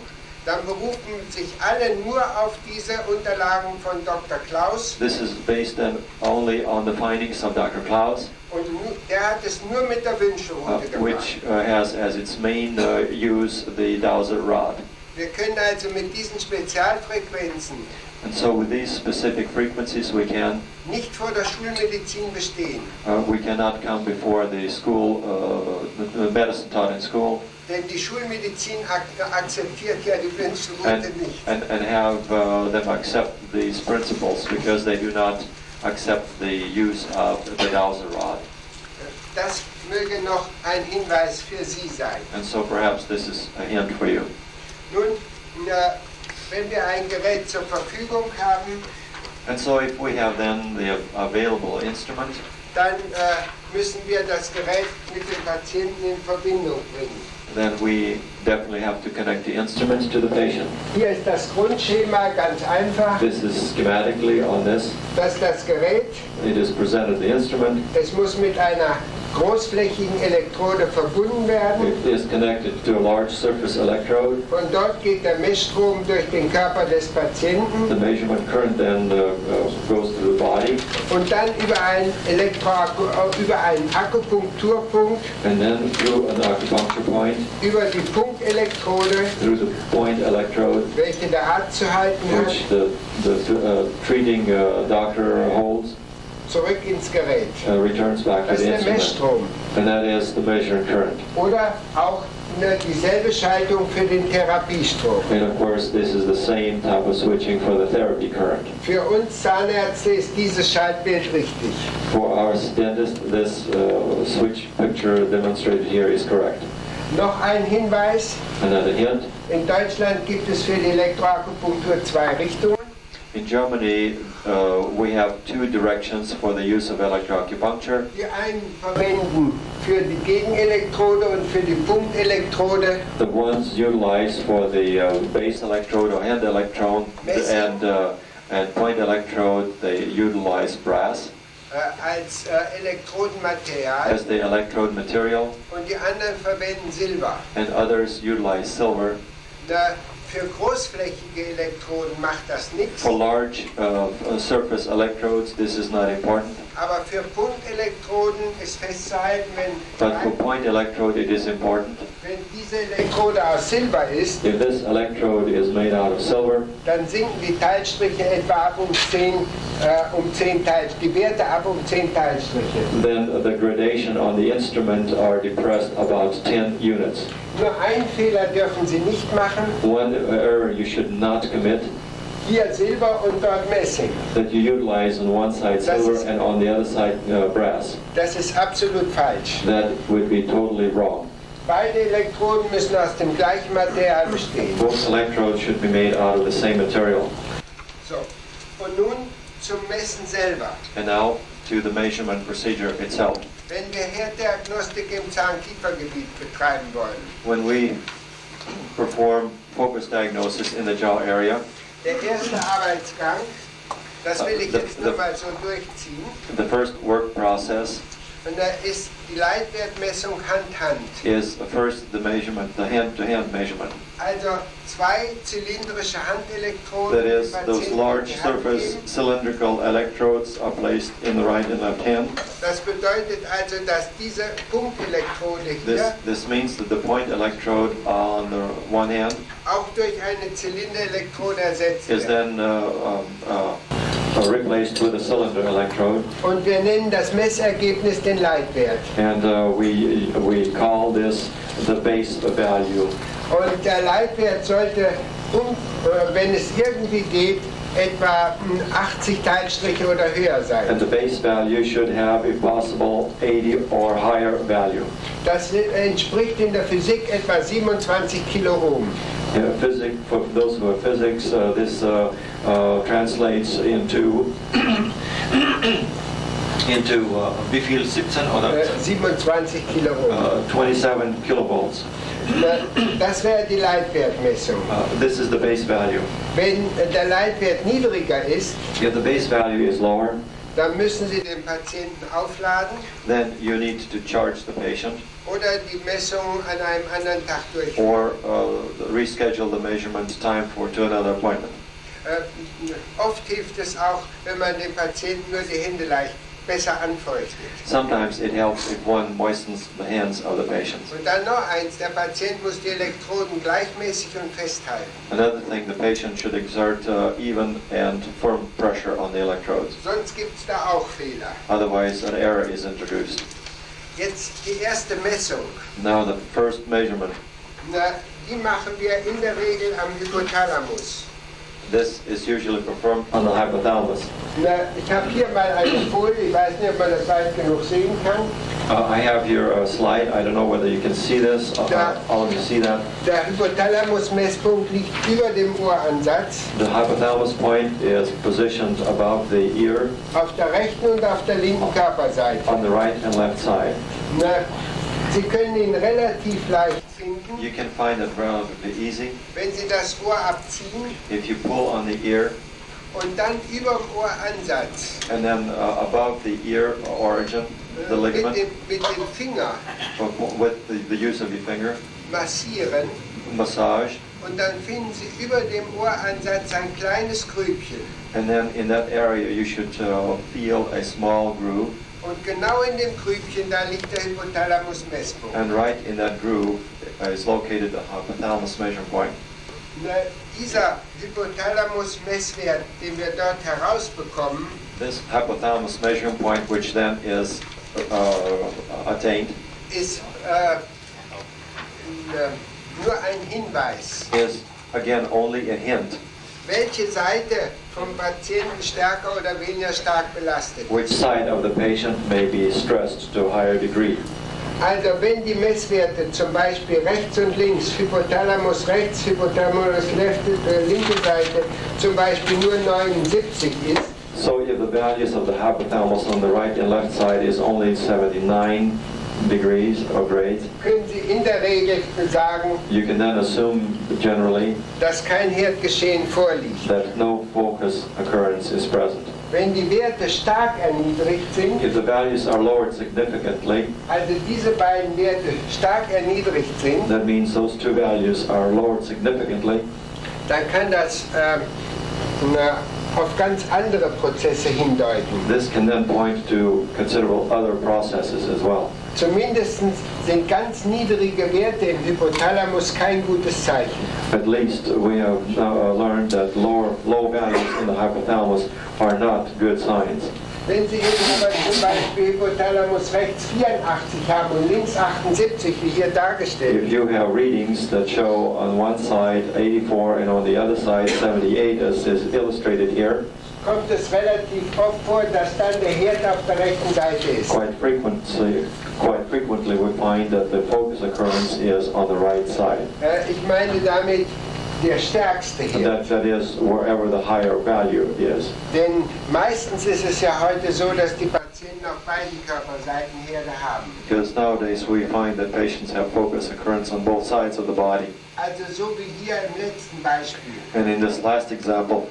dann berufen sich alle nur auf diese Unterlagen von Dr. Klaus this is based only on the findings of Dr. Klaus, und der hat es nur mit der Wünschelrute gemacht. which has as its main use the Dowser rod. Wir können also mit diesen Spezialfrequenzen And so with these specific frequencies nicht vor der Schulmedizin bestehen. we cannot come before the school, the medicine taught in school, Denn die Schulmedizin akzeptiert ja die Wünschelrute nicht. and have them accept these principles because they do not accept the use of the Dowser rod. Das möge noch ein Hinweis für Sie sein. And so perhaps this is a hint for you. Nun, wenn wir ein Gerät zur Verfügung haben, And so if we have then the available instrument, dann müssen wir das Gerät mit dem Patienten in Verbindung bringen. then we definitely have to connect the instrument to the patient. Hier ist das Grundschema ganz einfach. This is schematically on this. Das ist das Gerät. It is presented the instrument. Es muss mit einer großflächigen Elektrode verbunden werden. It is connected to a large surface electrode. Von dort geht der Messstrom durch den Körper des Patienten The measurement current then goes to the body, und dann über einen Akupunkturpunkt, and then through an acupuncture point, über die Punktelektrode, through the point electrode, welche der Arzt zu halten hat, which the treating doctor holds, zurück ins Gerät. Returns back to Das the ist der instrument. Messstrom. And that is the measuring current. Oder auch dieselbe Schaltung für den Therapiestrom. And of course, this is the same type of switching for the therapy current. Für uns Zahnärzte ist dieses Schaltbild richtig. For our dentist, this switch picture demonstrated here is correct. Noch ein Hinweis. Another hint. In Deutschland gibt es für die Elektroakupunktur zwei Richtungen. In Germany, we have two directions for the use of electroacupuncture. Die einen verwenden für die Gegenelektrode und für die Punktelektrode The ones utilized for the base electrode or hand electrode and point electrode, they utilize brass als Elektrodenmaterial as the electrode material, und die anderen verwenden Silber. and others utilize silver. Für großflächige Elektroden macht das nichts, For large surface electrodes, this is not important, aber für Punktelektroden ist festzuhalten, but for point electrode, it is important. wenn diese Elektrode aus Silber ist, If this electrode is made out of silver, dann sinken die Teilstriche etwa ab um 10 Teilstriche, die Werte ab um 10 Teilstriche. then the gradation on the instrument are depressed about 10 units. Nur einen Fehler dürfen Sie nicht machen, One error you should not commit, hier Silber und dort Messing. that you utilize on one side silver and on the other side brass. Das ist absolut falsch. That would be totally wrong. Beide Elektroden müssen aus dem gleichen Material bestehen. Both electrodes should be made out of the same material. So, und nun zum Messen selber. And now to the measurement procedure itself. Wenn wir Härteagnostik im Zahn-Kiefergebiet betreiben wollen, When we perform focus diagnosis in the jaw area, der erste Arbeitsgang, das will ich jetzt nur mal so durchziehen, the first work process und da ist die Leitwertmessung Hand-Hand. is first the measurement, the hand-to-hand measurement. Also zwei zylindrische Handelektroden. That is, die those Patienten large in die Hand surface geben. cylindrical electrodes are placed in the right and left hand. Das bedeutet also, dass diese Punktelektrode This, hier this means that the point electrode on the one hand auch durch eine Zylinderelektrode ersetzt is wird. then replaced with a cylinder electrode, Und wir nennen das Messergebnis den Leitwert. and we call this the base value. Und der Leitwert sollte, wenn es irgendwie geht, etwa 80 Teilstriche oder höher sein. And the base value should have, if possible, 80 or higher value. Das entspricht in der Physik etwa 27 Kiloohm. Physics, for those who are physics, this translates into wie viel? 17 oder 27 Kiloohm. 27 kilovolts. Das wäre die Leitwertmessung. This is the base value. Wenn der Leitwert niedriger ist, If the base value is lower, dann müssen Sie den Patienten aufladen then you need to charge the patient oder die Messung an einem anderen Tag durchführen. or reschedule the measurement time to another appointment. Oft hilft es auch, wenn man dem Patienten nur die Hände leicht besser anfeuchtet. Sometimes it helps if one moistens the hands of the patient. Und dann noch eins, der Patient muss die Elektroden gleichmäßig und festhalten. Another thing, the patient should exert even and firm pressure on the electrodes. Sonst gibt es da auch Fehler. Otherwise, an error is introduced. Jetzt die erste Messung. Now, the first measurement. Die machen wir in der Regel am Hypothalamus. This is usually performed on the hypothalamus. Ich habe hier mal eine Folie, ich weiß nicht, ob man das weit genug sehen kann. I have here a slide. I don't know whether you can see this. All of you see that. Der Hypothalamus-Messpunkt liegt über dem Ohransatz. The hypothalamus point is positioned above the ear Auf der rechten und auf der linken Körperseite. on the right and left side. Sie können ihn relativ leicht finden, You can find it relatively easy wenn Sie das Ohr abziehen if you pull on the ear und dann über dem Ohransatz and then above the ear origin, the ligament, mit dem Finger with the use of your finger, massieren massage, und dann finden Sie über dem Ohransatz ein kleines Grübchen. and then in that area you should feel a small groove, Und genau in dem Grübchen, da liegt der Hypothalamus-Messpunkt. and right in that groove is located the hypothalamus measuring point. Dieser Hypothalamus-Messwert, den wir dort herausbekommen, This hypothalamus measuring point, which then is attained, ist nur ein Hinweis, is again only a hint welche Seite vom Patienten stärker oder weniger stark belastet which ist. side of the patient may be stressed to a higher degree. Also wenn die Messwerte zum Beispiel rechts und links, Hypothalamus rechts, Hypothalamus linke Seite, zum Beispiel nur 79 ist, So if the values of the hypothalamus on the right and left side is only 79 degrees or grades, können Sie in der Regel sagen, you can then assume generally dass kein Herdgeschehen vorliegt. that no focus occurrence is present. Wenn die Werte stark erniedrigt sind, If the values are lowered significantly, also diese beiden Werte stark erniedrigt sind, that means those two values are lowered significantly, dann kann das auf ganz andere Prozesse hindeuten. this can then point to considerable other processes as well. Zumindest sind ganz niedrige Werte im Hypothalamus kein gutes Zeichen. At least we have learned that low values in the hypothalamus are not good signs. Wenn Sie jetzt aber zum Beispiel Hypothalamus rechts 84 haben und links 78, wie hier dargestellt, If you have readings that show on one side 84 and on the other side 78 as is illustrated here, kommt es relativ oft vor, dass dann der Herd auf der rechten Seite ist. quite frequently we find that the focus occurrence is on the right side. Ich meine damit der stärkste And Herd. that is wherever the higher value is. Denn meistens ist es ja heute so, dass die Patienten auf beiden Körperseiten Herde haben. Because nowadays we find that patients have focus occurrence on both sides of the body. Also so wie hier im letzten Beispiel. And in this last example,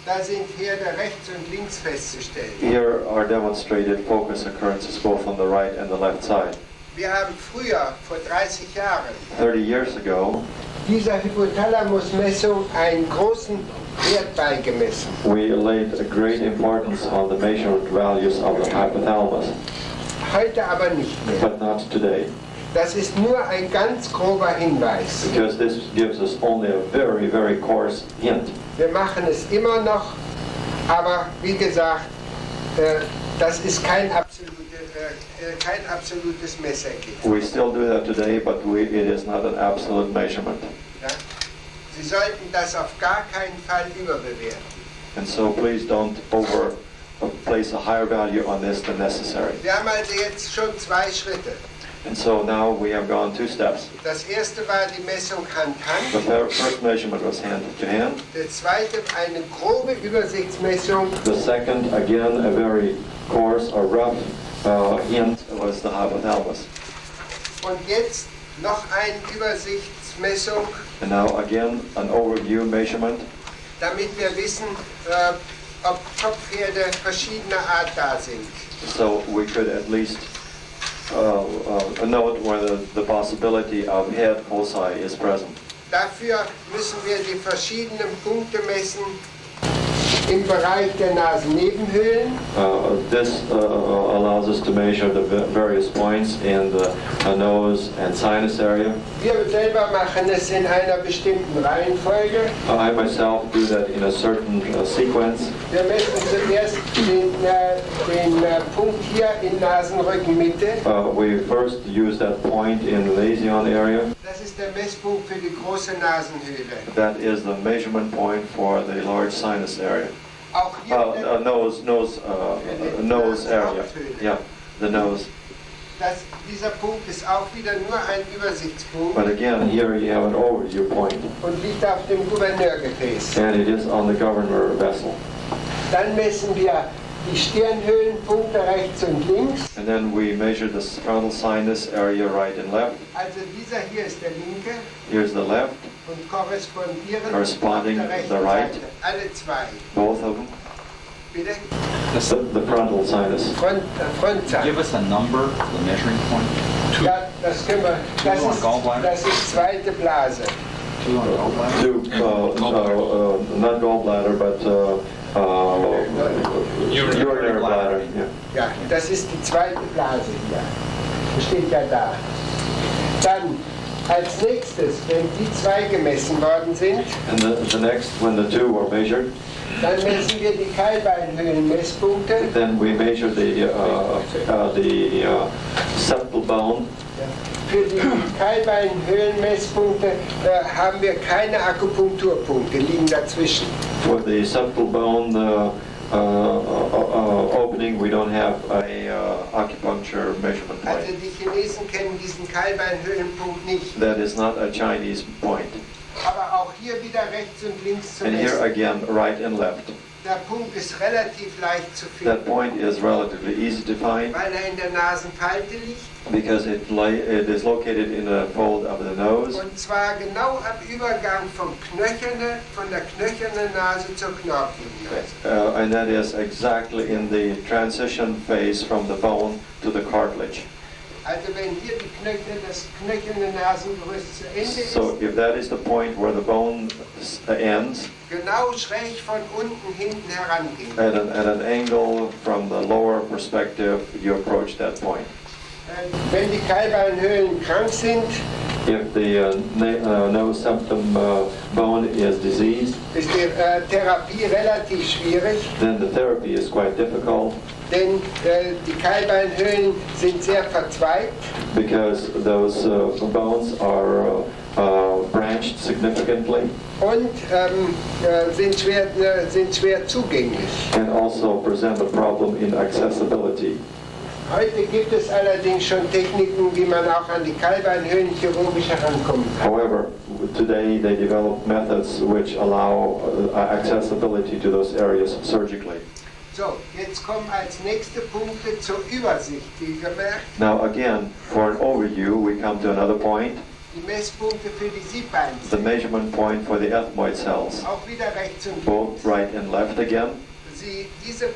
Da sind Herde rechts und links festzustellen. here are demonstrated focus occurrences both on the right and the left side. Wir haben früher, vor 30 Jahren, 30 years ago, dieser Hypothalamus-Messung einen großen Wert beigemessen. we laid a great importance on the measured values of the hypothalamus, Heute aber nicht mehr. but not today, Das ist nur ein ganz grober Hinweis. because this gives us only a very, very coarse hint. Wir machen es immer noch, aber wie gesagt, das ist kein absolutes Messergebnis. We still do that today, but it is not an absolute measurement. Ja? Sie sollten das auf gar keinen Fall überbewerten. And so please don't place a higher value on this than necessary. Wir haben also jetzt schon 2 Schritte. And so now we have gone 2 steps. Das erste war die Messung The Hand-Hand. first measurement was hand to hand. Der zweite eine grobe Übersichtsmessung. The second, again, a very coarse or rough hint was the hypothalamus. Und jetzt Noch eine Übersichtsmessung, And now again, an overview measurement, damit wir wissen, ob Topfherde verschiedener Art da sind. so we could at least note whether the possibility of head foci is present. Dafür müssen wir die verschiedenen Punkte messen im Bereich der Nasennebenhöhlen, This allows us to measure the various points in the nose and sinus area. wir selber machen es in einer bestimmten Reihenfolge. I myself do that in a certain sequence. Wir messen zuerst den Punkt hier in Nasenrückenmitte. We first use that point in the lesion area. Das ist der Messpunkt für die große Nasenhöhle. That is the measurement point for the large sinus area. Auch hier wieder, Nose area. Yeah, the nose. dieser Punkt ist auch wieder nur ein Übersichtspunkt But again, here you have an overview point, und liegt auf dem Gouverneurgefäß. and it is on the governor vessel. Dann messen wir die Stirnhöhlenpunkte rechts und links. And then we measure the frontal sinus area right and left. Also dieser hier ist der linke Here's the left, und korrespondierend Corresponding auf der rechten the right. Seite. Alle zwei. both of them. Bitte? The frontal sinus. Frontseite. Give us a number, the measuring point. Ja, das können wir. Das ist zweite Blase. 2 on gallbladder. Not gallbladder, but urinary bladder. Yeah. Ja, das ist die zweite Blase hier. Das steht ja da. Dann als nächstes, wenn die zwei gemessen worden sind, And the next, when the two were measured, dann messen wir die Keilbeinhöhlenmesspunkte. then we measure the septal bone. Für die Keilbeinhöhlenmesspunkte haben wir keine Akupunkturpunkte, liegen dazwischen. For the septal bone opening, we don't have a acupuncture measurement Also point. die Chinesen kennen diesen Keilbeinhöhlenpunkt nicht. That is not a Chinese point. Aber auch hier wieder rechts und links zu And here messen. again, right and left. Der Punkt ist relativ leicht zu That finden, point is relatively easy to find weil er in der Nasenfalte liegt. because it is located in a fold of the nose, Und zwar genau am Übergang von der knöchernen Nase zur knorpeligen Nase. and that is exactly in the transition phase from the bone to the cartilage. Also wenn hier das knöcherne Nasengerüst zu Ende ist, So if that is the point where the bone ends, genau schräg von unten hinten herangehen. at an angle from the lower perspective, you approach that point. Wenn die Keilbeinhöhlen krank sind, If the nose septum bone is diseased, ist die Therapie relativ schwierig, then the therapy is quite difficult denn die Keilbeinhöhlen sind sehr verzweigt because those bones are branched significantly und sind schwer zugänglich. and also present a problem in accessibility. Heute gibt es allerdings schon Techniken, wie man auch an die Keilbeinhöhlen chirurgisch herankommen kann. However, today they develop methods which allow accessibility to those areas surgically. So, jetzt kommen als nächste Punkte zur Übersicht, wie gemerkt. Now again, for an overview, we come to another point, Die Messpunkte für die Siebbeine. the measurement point for the ethmoid cells, Auch wieder rechts und both links. right and left again. Diese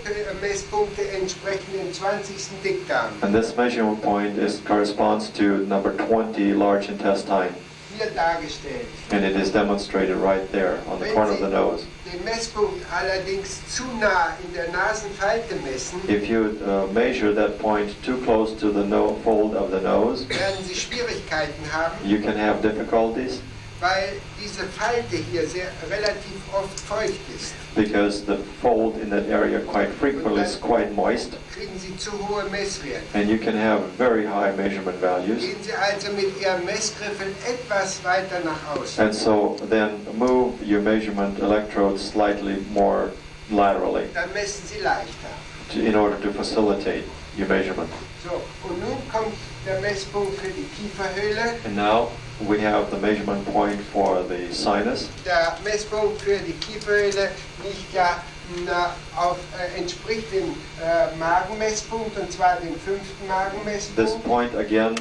Messpunkte entsprechen dem 20. Dickdarm. And this measurement point corresponds to number 20 large intestine, Hier dargestellt. and it is demonstrated right there on the corner of the nose. Den Messpunkt allerdings zu nah in der Nasenfalte messen, If you measure that point too close to the fold of the nose, werden Sie Schwierigkeiten haben, you can have difficulties weil diese Falte hier relativ oft feucht ist. because the fold in that area quite frequently is quite moist, Kriegen Sie zu hohe Messwerte. and you can have very high measurement values. Gehen Sie also mit Ihrem Messgriffel etwas weiter nach außen. And so then move your measurement electrodes slightly more laterally Dann messen Sie leichter. in order to facilitate your measurement. So, und nun kommt der Messpunkt für die Kieferhöhle. And now we have the measurement point for the sinus. Der Messpunkt für die Kieferhöhle liegt ja entspricht dem Magenmesspunkt, und zwar dem 5. This Magenmesspunkt. point again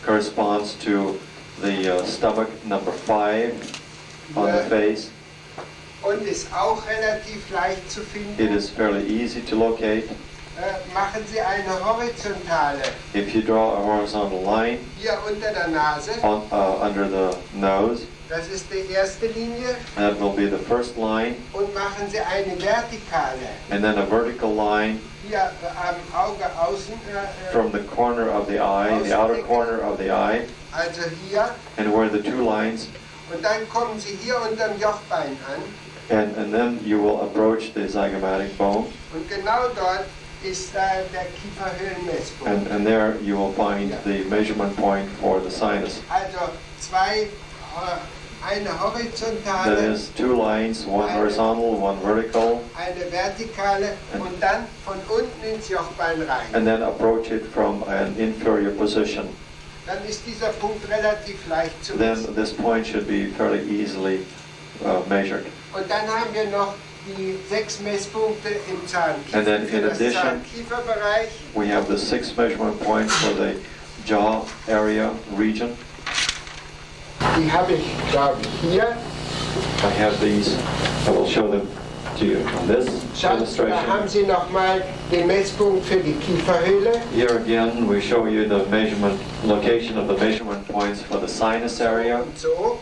corresponds to the stomach number 5 on the Ja. face. Und ist auch relativ leicht zu It finden. is fairly easy to locate. Machen Sie eine horizontale If you draw a horizontal line hier unter der Nase. under the nose, Das ist die erste Linie. that will be the first line, Und machen Sie eine vertikale and then a vertical line hier am Auge außen. from the corner of the eye, the outer corner of the eye, Also hier. and where the two lines, Und dann kommen Sie hier unterm Jochbein an. and then you will approach the zygomatic bone, Und genau dort ist der Kieferhöhlenmesspunkt. and there you will find the measurement point for the sinus. Also eine That horizontale, is 2 lines, one horizontal, one vertical, eine vertikale und dann von unten ins Jochbein rein. and then approach it from an inferior position. Dann ist dieser Punkt relativ leicht zu Then messen. this point should be fairly easily measured. Und dann haben wir noch die 6 Messpunkte im And then Zahnkiefer, in für das addition, Zahnkieferbereich. We have the 6 measurement points for the jaw area region. Die habe ich, glaube ich, hier. I have these. I will show them to you on this Schauen Sie, da haben illustration. Sie nochmal den Messpunkt für die Kieferhöhle. Here again, we show you the measurement location of the measurement points for the sinus area, Und so.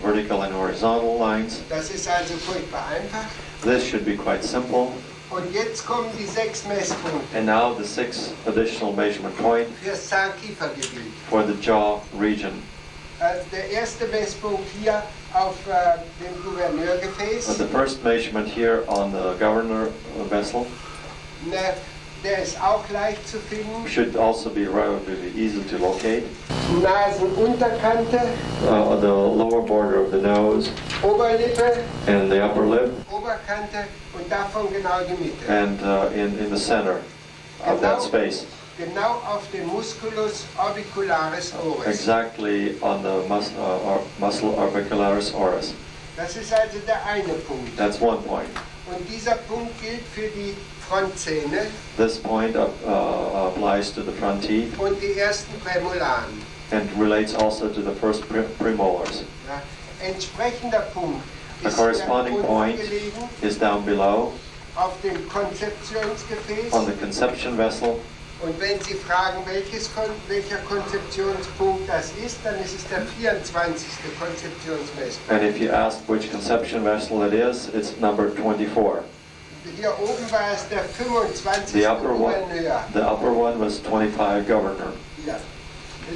vertical and horizontal lines. Das ist also furchtbar einfach. This should be quite simple. Und jetzt kommen die 6 Messpunkte And now the 6 additional measurement point für das Zahnkiefergebiet. for the jaw region. Der erste Messpunkt hier auf dem Gouverneurgefäß. The first measurement here on the governor vessel Ne, der ist auch leicht zu finden. should also be relatively easy to locate. Nasenunterkante, The lower border of the nose Oberlippe, and the upper lip, Oberkante und davon genau die Mitte. and in the center of that space, Genau auf dem Musculus orbicularis oris. exactly on the muscle orbicularis oris. Das ist also der eine Punkt. That's one point. Und dieser Punkt gilt für die Frontzähne This point applies to the front teeth und die ersten Prämolaren. and relates also to the first premolars. Ja. Entsprechender Punkt A ist corresponding hier point unten gelegen is down below auf dem Konzeptionsgefäß. on the conception vessel. Und wenn Sie fragen, welcher Konzeptionspunkt das ist, dann ist es der 24. Konzeptionsmesspunkt. And if you ask which conception vessel it is, it's number 24. Hier oben war es der 25. The upper Gouverneur. one was 25 governor. Ja.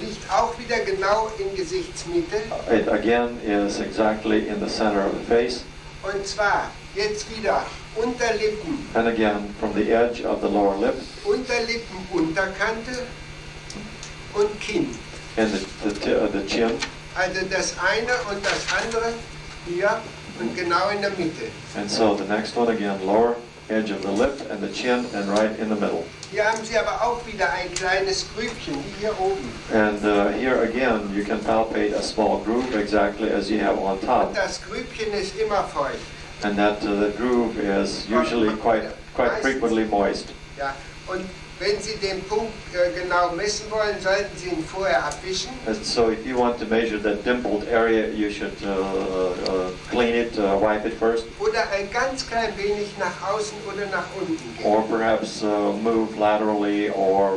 Liegt auch wieder genau in Gesichtsmitte. It again is exactly in the center of the face, Und zwar jetzt wieder Unterlippen, and again from the edge of the lower lip Unterlippenunterkante und Kinn. and the chin. Also das eine und das andere hier und genau in der Mitte. And so the next one again, lower edge of the lip and the chin, and right in the middle. Hier haben Sie aber auch wieder ein kleines Grübchen, wie hier oben. And here again, you can palpate a small groove exactly as you have on top. Und das Grübchen ist immer feucht. And that the groove is usually quite frequently moist. Ja. Und wenn Sie den Punkt genau messen wollen, sollten Sie ihn vorher abwischen. And so if you want to measure that dimpled area, you should clean it, wipe it first, Oder ein ganz klein wenig nach außen oder nach unten gehen. or perhaps move laterally or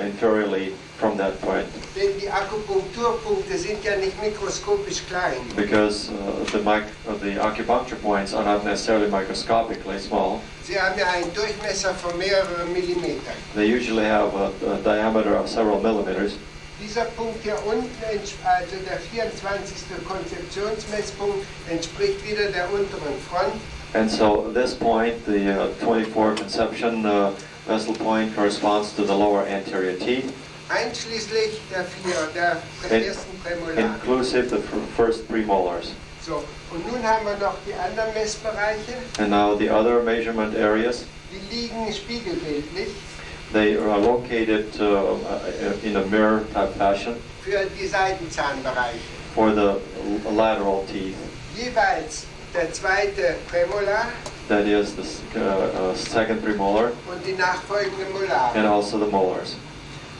inferiorly from that point, Denn die Akupunkturpunkte sind ja nicht mikroskopisch klein. because the acupuncture points are not necessarily microscopically small. Sie haben ja einen Durchmesser von mehreren Millimetern. They usually have a diameter of several millimeters. Dieser Punkt hier unten, also der 24. Konzeptionsmesspunkt, entspricht wieder der unteren Front. And so this point, the 24 conception vessel point, corresponds to the lower anterior teeth, Einschließlich der ersten Prämolaren. inclusive the first premolars. So, und nun haben wir noch die anderen Messbereiche. And now the other measurement areas, Die liegen spiegelbildlich they are located in a mirror type fashion für die Seitenzahnbereiche. for the lateral teeth. Jeweils der zweite Prämolar That is the second premolar und die nachfolgenden and Molare. also the molars.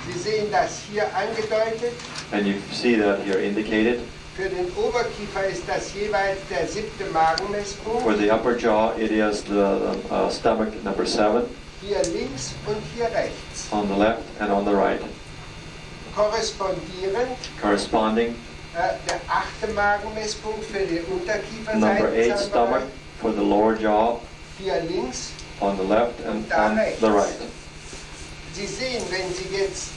Sie sehen das hier angedeutet. And you see that here indicated. Für den Oberkiefer ist das jeweils der 7. Magenmesspunkt. For the upper jaw, it is the stomach number 7 Hier links und hier rechts. on the left and on the right. Korrespondierend Corresponding, der 8. Magenmesspunkt für die number 8 stomach Unterkieferseitenzahnbereich. for the lower jaw Hier links. on the left and Da on rechts. the right. Sie sehen, wenn Sie jetzt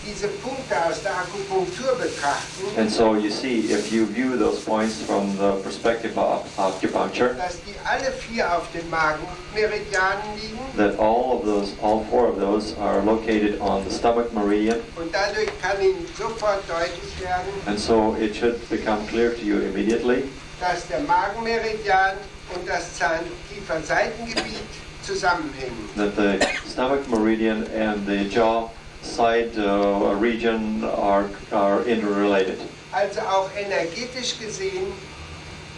diese Punkte aus der Akupunktur betrachten, And so you see, if you view those points from the perspective of acupuncture, dass die alle 4 auf den Magenmeridianen liegen that all 4 of those are located on the stomach meridian, und dadurch kann Ihnen sofort deutlich werden, and so it should become clear to you immediately dass der Magenmeridian und das Zahnkieferseitengebiet zusammenhängen. that the stomach meridian and the jaw side region are interrelated. Also auch energetisch gesehen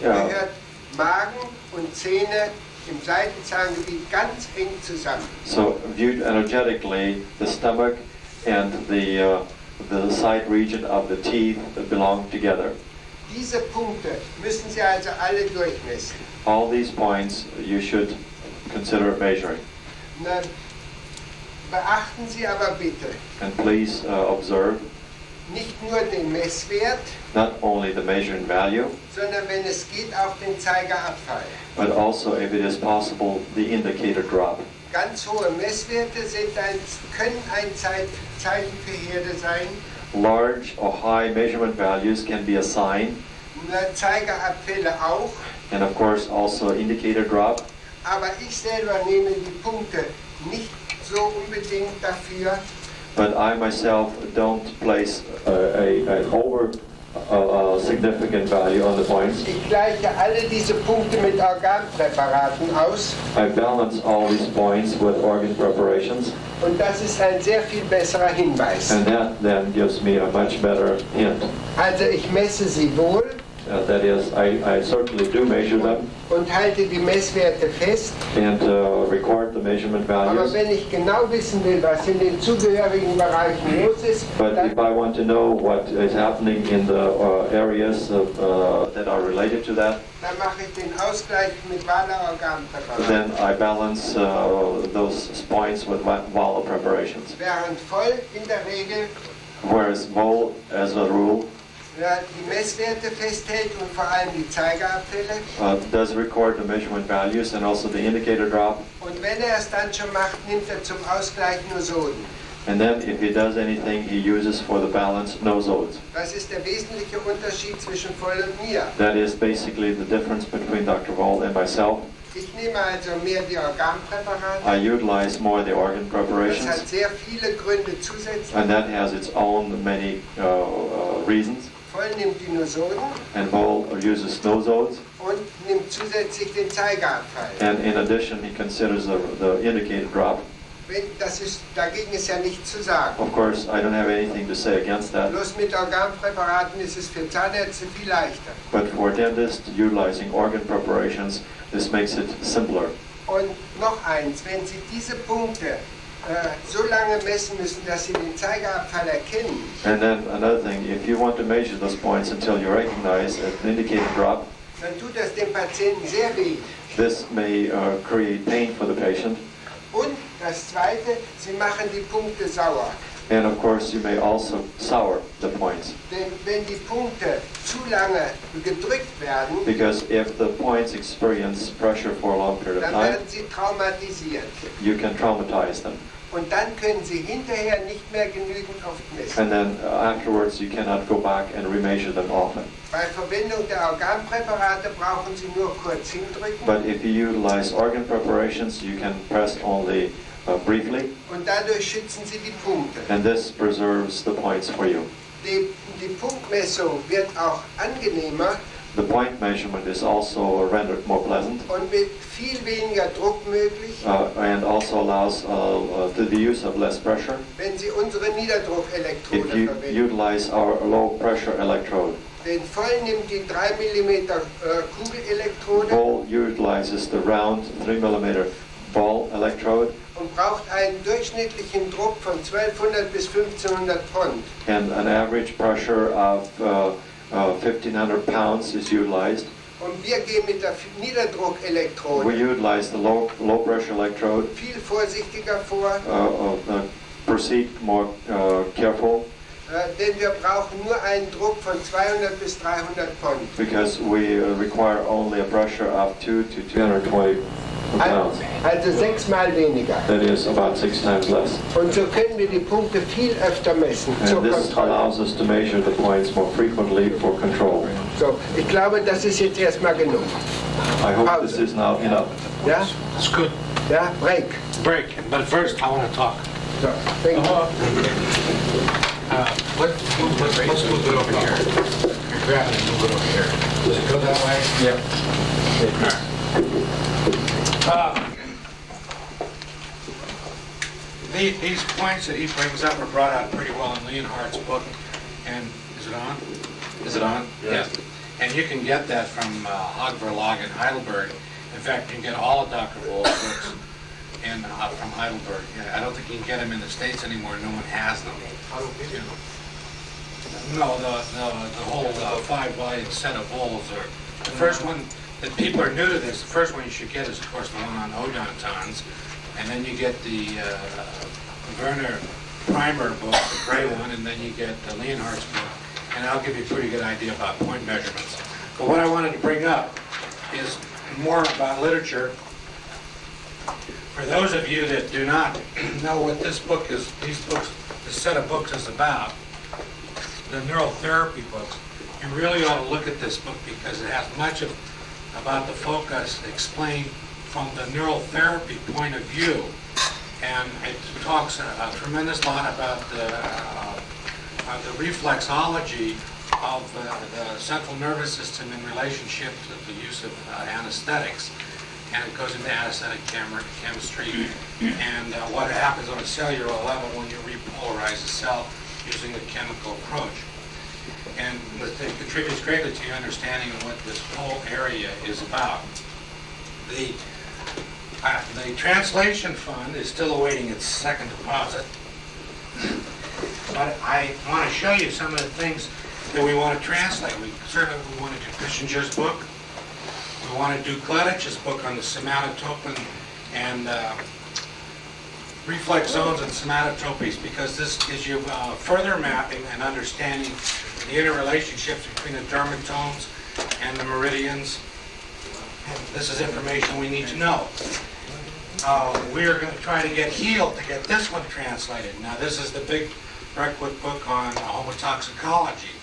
Yeah. gehört Magen und Zähne im Seitenzahngebiet ganz eng zusammen. So viewed energetically, the stomach and the side region of the teeth belong together. Diese Punkte müssen Sie also alle durchmessen. All these points you should consider measuring. Na, beachten Sie aber bitte And please observe nicht nur den Messwert, not only the measuring value, sondern wenn es geht auch den Zeigerabfall. but also, if it is possible, the indicator drop. Ganz hohe Messwerte können ein Zeichen für Herde sein. Large or high measurement values can be a sign, Zeigerabfälle auch. and of course also indicator drop. Aber ich selber nehme die Punkte nicht so unbedingt dafür, But I myself don't place a over significant value on the points. ich gleiche alle diese Punkte mit Organpräparaten aus I balance all these points with organ preparations, und das ist ein sehr viel besserer Hinweis. and that then gives me a much better hint. Also ich messe sie wohl That is, I certainly do measure them und halte die Messwerte fest, and record the measurement aber values. wenn ich genau wissen will, was in den zugehörigen Bereichen los ist, But dann if I want to know what is happening in the areas that are related to that, mache ich den Ausgleich mit Wala-Organpräparaten. then I balance those points with Walla preparations. Während voll in der Regel Whereas Vol, as a rule, die Messwerte festhält und vor allem die Zeigerabfälle. does record the measurement values and also the indicator drop. Und wenn er es dann schon macht, nimmt er zum Ausgleich nur Soden. And then if he does anything, he uses for the balance no zones. Das ist der wesentliche Unterschied zwischen Voll und mir. That is basically the difference between Dr. Vol and myself. Ich nehme also mehr die Organpräparate. I utilize more the organ Das preparations, hat sehr viele Gründe zusätzlich. and that has its own many reasons. Voll nimmt die nur Soden And Vol uses no zones, und nimmt zusätzlich den Zeigerabfall. and in addition, he considers the indicator drop. Dagegen ist ja nichts zu sagen. Of course, I don't have anything to say against that. Bloß mit Organpräparaten ist es für Zahnärzte viel leichter. But for dentists utilizing organ preparations, this makes it simpler. Und noch eins, wenn Sie diese Punkte so lange messen müssen, dass Sie den Zeigerabfall erkennen, And then another thing, if you want to measure those points until you recognize an indicator drop, dann tut das dem Patienten sehr weh. this may create pain for the patient. Und das Zweite, Sie machen die Punkte sauer. And of course, you may also sour the points. Denn wenn die Punkte zu lange gedrückt werden, Because if the points experience pressure for a long period of dann time, werden sie traumatisiert. you can traumatize them. Und dann können Sie hinterher nicht mehr genügend oft messen. And then afterwards, you cannot go back and remeasure them often. Bei Verwendung der Organpräparate brauchen Sie nur kurz hindrücken But if you utilize organ preparations, you can press only briefly, und dadurch schützen Sie die Punkte. and this preserves the points for you. Die Punktmessung wird auch angenehmer The point measurement is also rendered more pleasant und mit viel weniger Druck möglich, and also allows the use of less pressure. wenn Sie unsere Niederdruckelektrode If you verwenden. utilize our low pressure electrode, Den Voll nimmt die 3 mm Kugelelektrode Vol utilizes the round 3 mm ball electrode, und braucht einen durchschnittlichen Druck von 1200 bis 1500 Pfund. And an average pressure of 1,500 pounds is utilized. Und wir gehen mit der We Niederdruckelektrode utilize the low pressure electrode, viel vorsichtiger vor, proceed more careful, denn wir brauchen nur einen Druck von 200 bis 300 Pfund. because we require only a pressure of 2 to 220 pounds. Also 6-mal weniger. That is about 6 times less. Und so können wir die Punkte viel öfter messen zur And this Kontrolle. allows us to measure the points more frequently for control. So, ich glaube, das ist jetzt erstmal genug. I hope this is now enough. Ja? It's good. Ja, Break. Break, but first I want to talk. So, thank you. Let's move it over here. You're grabbing it, move it over here. Does it go that way? These points that he brings up are brought out pretty well in Leonhardt's book. And is it on? Is it on? Yeah. And you can get that from Hogverlag in Heidelberg. In fact, you can get all of Dr. Wohl's books from Heidelberg. Yeah, I don't think you can get them in the States anymore. No one has them. No, the whole 5-volume set of bowls. The first one, that people are new to this, the first one you should get is, of course, the one on odontons. And then you get the Werner primer book, the gray one, and then you get the Leonhardt's book. And I'll give you a pretty good idea about point measurements. But what I wanted to bring up is more about literature. For those of you that do not know what this set of books is about, the neurotherapy books, you really ought to look at this book because it has much about the focus explained from the neurotherapy point of view. And it talks a tremendous lot about the reflexology of the central nervous system in relationship to the use of anesthetics. And it goes into anesthetic chemistry and what happens on a cellular level when you repolarize a cell using a chemical approach. And it contributes greatly to your understanding of what this whole area is about. The translation fund is still awaiting its second deposit. But I want to show you some of the things that we want to translate. We want to do Kissinger's book. We want to do Kledich's book on the somatotropin and reflex zones and somatotropies, because this gives you further mapping and understanding the interrelationships between the dermatomes and the meridians. And this is information we need to know. We are going to try to get healed to get this one translated. Now, this is the big Requisite book on homotoxicology.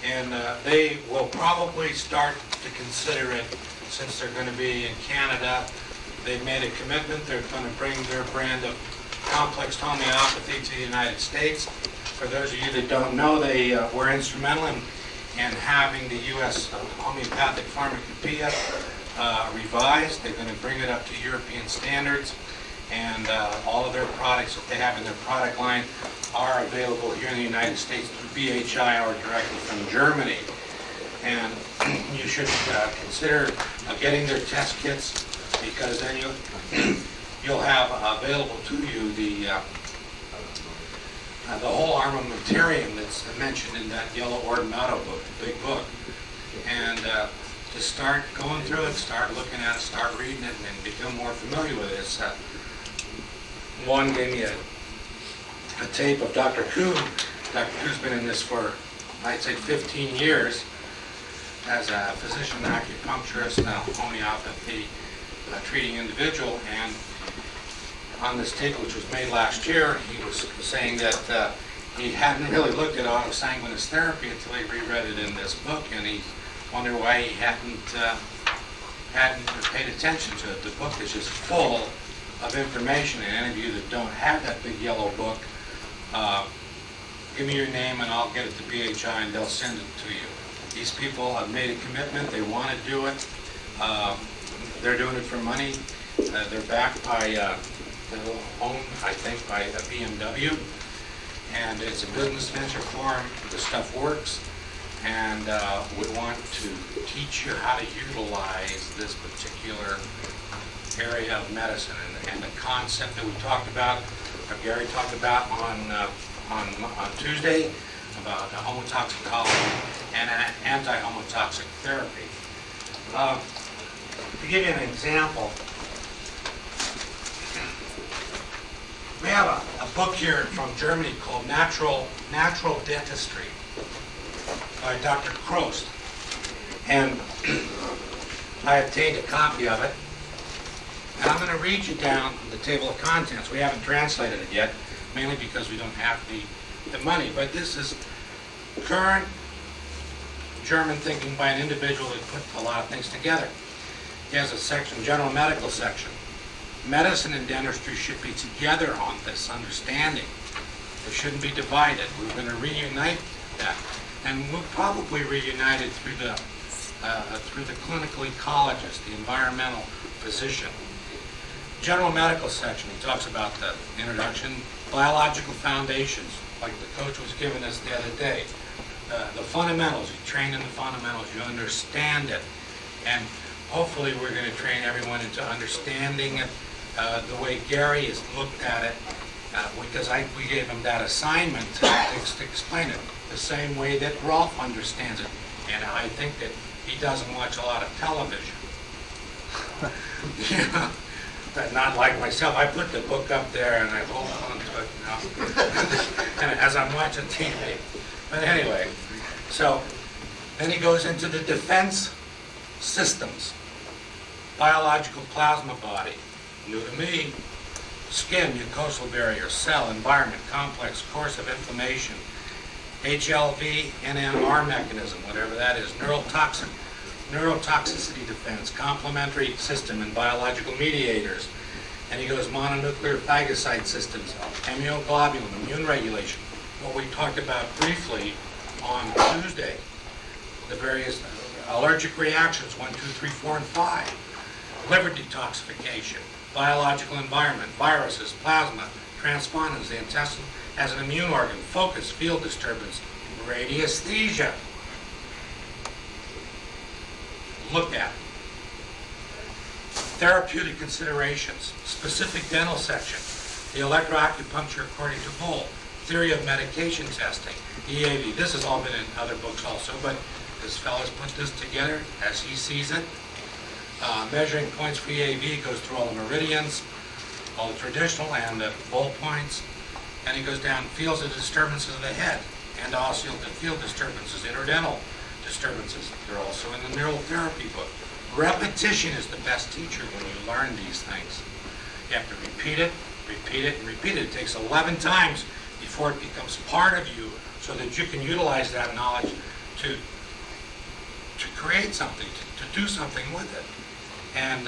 And they will probably start to consider it since they're going to be in Canada. They've made a commitment. They're going to bring their brand of complex homeopathy to the United States. For those of you that don't know, they were instrumental in having the U.S. homeopathic pharmacopoeia revised. They're going to bring it up to European standards. And all of their products that they have in their product line are available here in the United States through BHI or directly from Germany. And you should consider getting their test kits, because then you'll have available to you the whole armamentarium that's mentioned in that yellow Ordinato book, the big book. And just start going through it, start looking at it, start reading it, and become more familiar with it. It's, one gave me a tape of Dr. Kuhn. Dr. Kuhn's been in this for, I'd say, 15 years as a physician, acupuncturist, homeopathy treating individual. And on this tape, which was made last year, he was saying that he hadn't really looked at autosanguineous therapy until he reread it in this book, and he wondered why he hadn't paid attention to it. The book is just full of information, and any of you that don't have that big yellow book, give me your name and I'll get it to BHI and they'll send it to you. These people have made a commitment. They want to do it. They're doing it for money. They're backed by, owned, I think, by BMW. And it's a business venture for them. The stuff works. And we want to teach you how to utilize this particular area of medicine and the concept that we talked about, or Gary talked about on Tuesday, about homotoxicology and anti-homotoxic therapy. To give you an example, we have a book here from Germany called Natural Dentistry by Dr. Krost. And I obtained a copy of it. And I'm going to read you down the table of contents. We haven't translated it yet, mainly because we don't have the money. But this is current German thinking by an individual who put a lot of things together. He has a section, general medical section. Medicine and dentistry should be together on this understanding. They shouldn't be divided. We're going to reunite that. And we'll probably reunite it through the clinical ecologist, the environmental physician. General medical section, he talks about the introduction, biological foundations, like the coach was giving us the other day. The fundamentals, you train in the fundamentals, you understand it. And hopefully we're going to train everyone into understanding it the way Gary has looked at it, because we gave him that assignment to explain it the same way that Ralf understands it. And I think that he doesn't watch a lot of television. You know, but not like myself. I put the book up there and I hold on to it, you know, and as I'm watching TV. But anyway, so then he goes into the defense systems. Biological plasma body, new to me. Skin, mucosal barrier, cell, environment, complex, course of inflammation. HLV, NMR mechanism, whatever that is. Neurotoxicity defense, complementary system and biological mediators. And he goes mononuclear phagocyte systems, immunoglobulin, immune regulation. What we talked about briefly on Tuesday, the various allergic reactions, 1, 2, 3, 4, and 5. Liver detoxification, biological environment, viruses, plasma, transponders, the intestine as an immune organ, focus, field disturbance, radiesthesia. Look at therapeutic considerations, specific dental section, the electroacupuncture according to Bohl, theory of medication testing, EAV. This has all been in other books also, but this fellow's put this together as he sees it. Measuring points for EAV, goes through all the meridians, all the traditional and the Bohl points, and he goes down fields of disturbances of the head, and also the field disturbances, interdental disturbances. They're also in the neural therapy book. Repetition is the best teacher when you learn these things. You have to repeat it, and repeat it. It takes 11 times before it becomes part of you so that you can utilize that knowledge to create something, to do something with it. And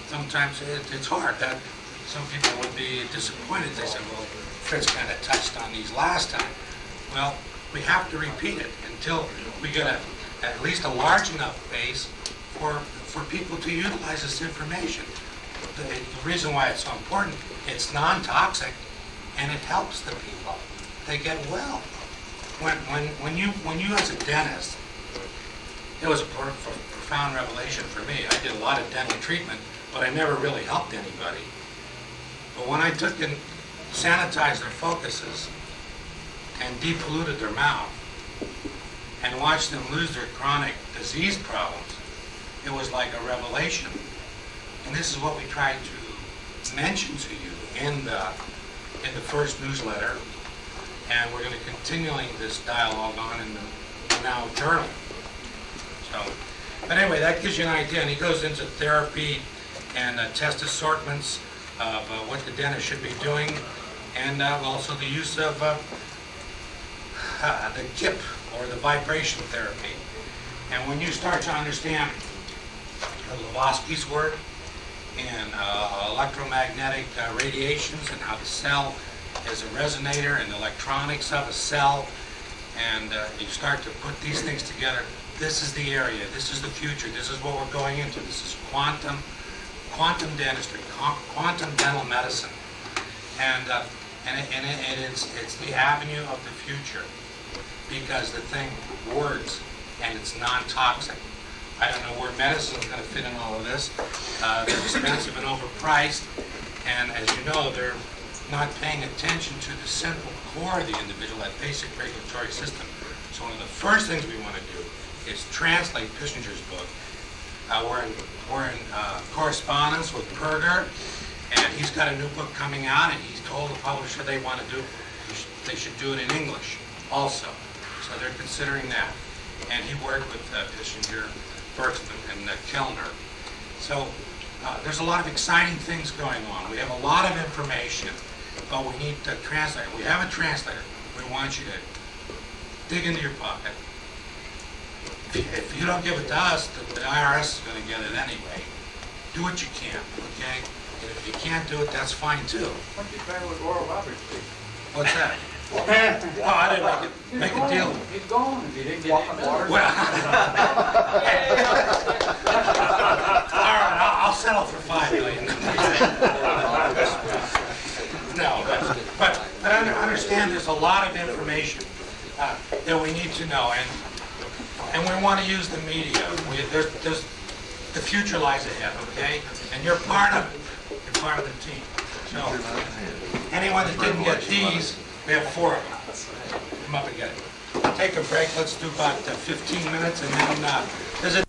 sometimes it's hard. That some people would be disappointed. They said, well, Fritz kind of touched on these last time. Well, we have to repeat it until we get at least a large enough base for people to utilize this information. The reason why it's so important, it's non-toxic and it helps the people. They get well. When you as a dentist, it was a profound revelation for me. I did a lot of dental treatment, but I never really helped anybody. But when I took and sanitized their focuses and depolluted their mouth and watched them lose their chronic disease problems, it was like a revelation. And this is what we tried to mention to you in the first newsletter, and we're going to continuing this dialogue on in the now journal. So, but anyway, that gives you an idea. And he goes into therapy and test assortments of what the dentist should be doing, and also the use of the KIP, or the vibration therapy. And when you start to understand Lavoski's work in electromagnetic radiations and how the cell is a resonator and the electronics of a cell, and you start to put these things together, this is the area, this is the future, this is what we're going into. This is quantum dentistry, quantum dental medicine. And it's the avenue of the future, because the thing works and it's non-toxic. I don't know where medicine's going to fit in all of this. They're expensive and overpriced, and as you know, they're not paying attention to the central core of the individual, that basic regulatory system. So one of the first things we want to do is translate Kissinger's book. We're in correspondence with Perger, and he's got a new book coming out, and he's told the publisher they should do it in English also. So they're considering that. And he worked with Kissinger, Berkman, and Kellner. So there's a lot of exciting things going on. We have a lot of information, but we need to translate. We have a translator. We want you to dig into your pocket. If you don't give it to us, the IRS is going to get it anyway. Do what you can, okay? And if you can't do it, that's fine too. Why don't you try with Oral Roberts, please? What's that? Oh, I didn't make a deal. He's gone if he didn't get any water. Well, all right, I'll settle for $5 million. No, but understand there's a lot of information that we need to know, and we want to use the media. The future lies ahead, okay? And you're part of it. You're part of the team. So anyone that didn't get these, we have 4 of them. Come up and get it. Take a break. Let's do about 15 minutes, and then there's a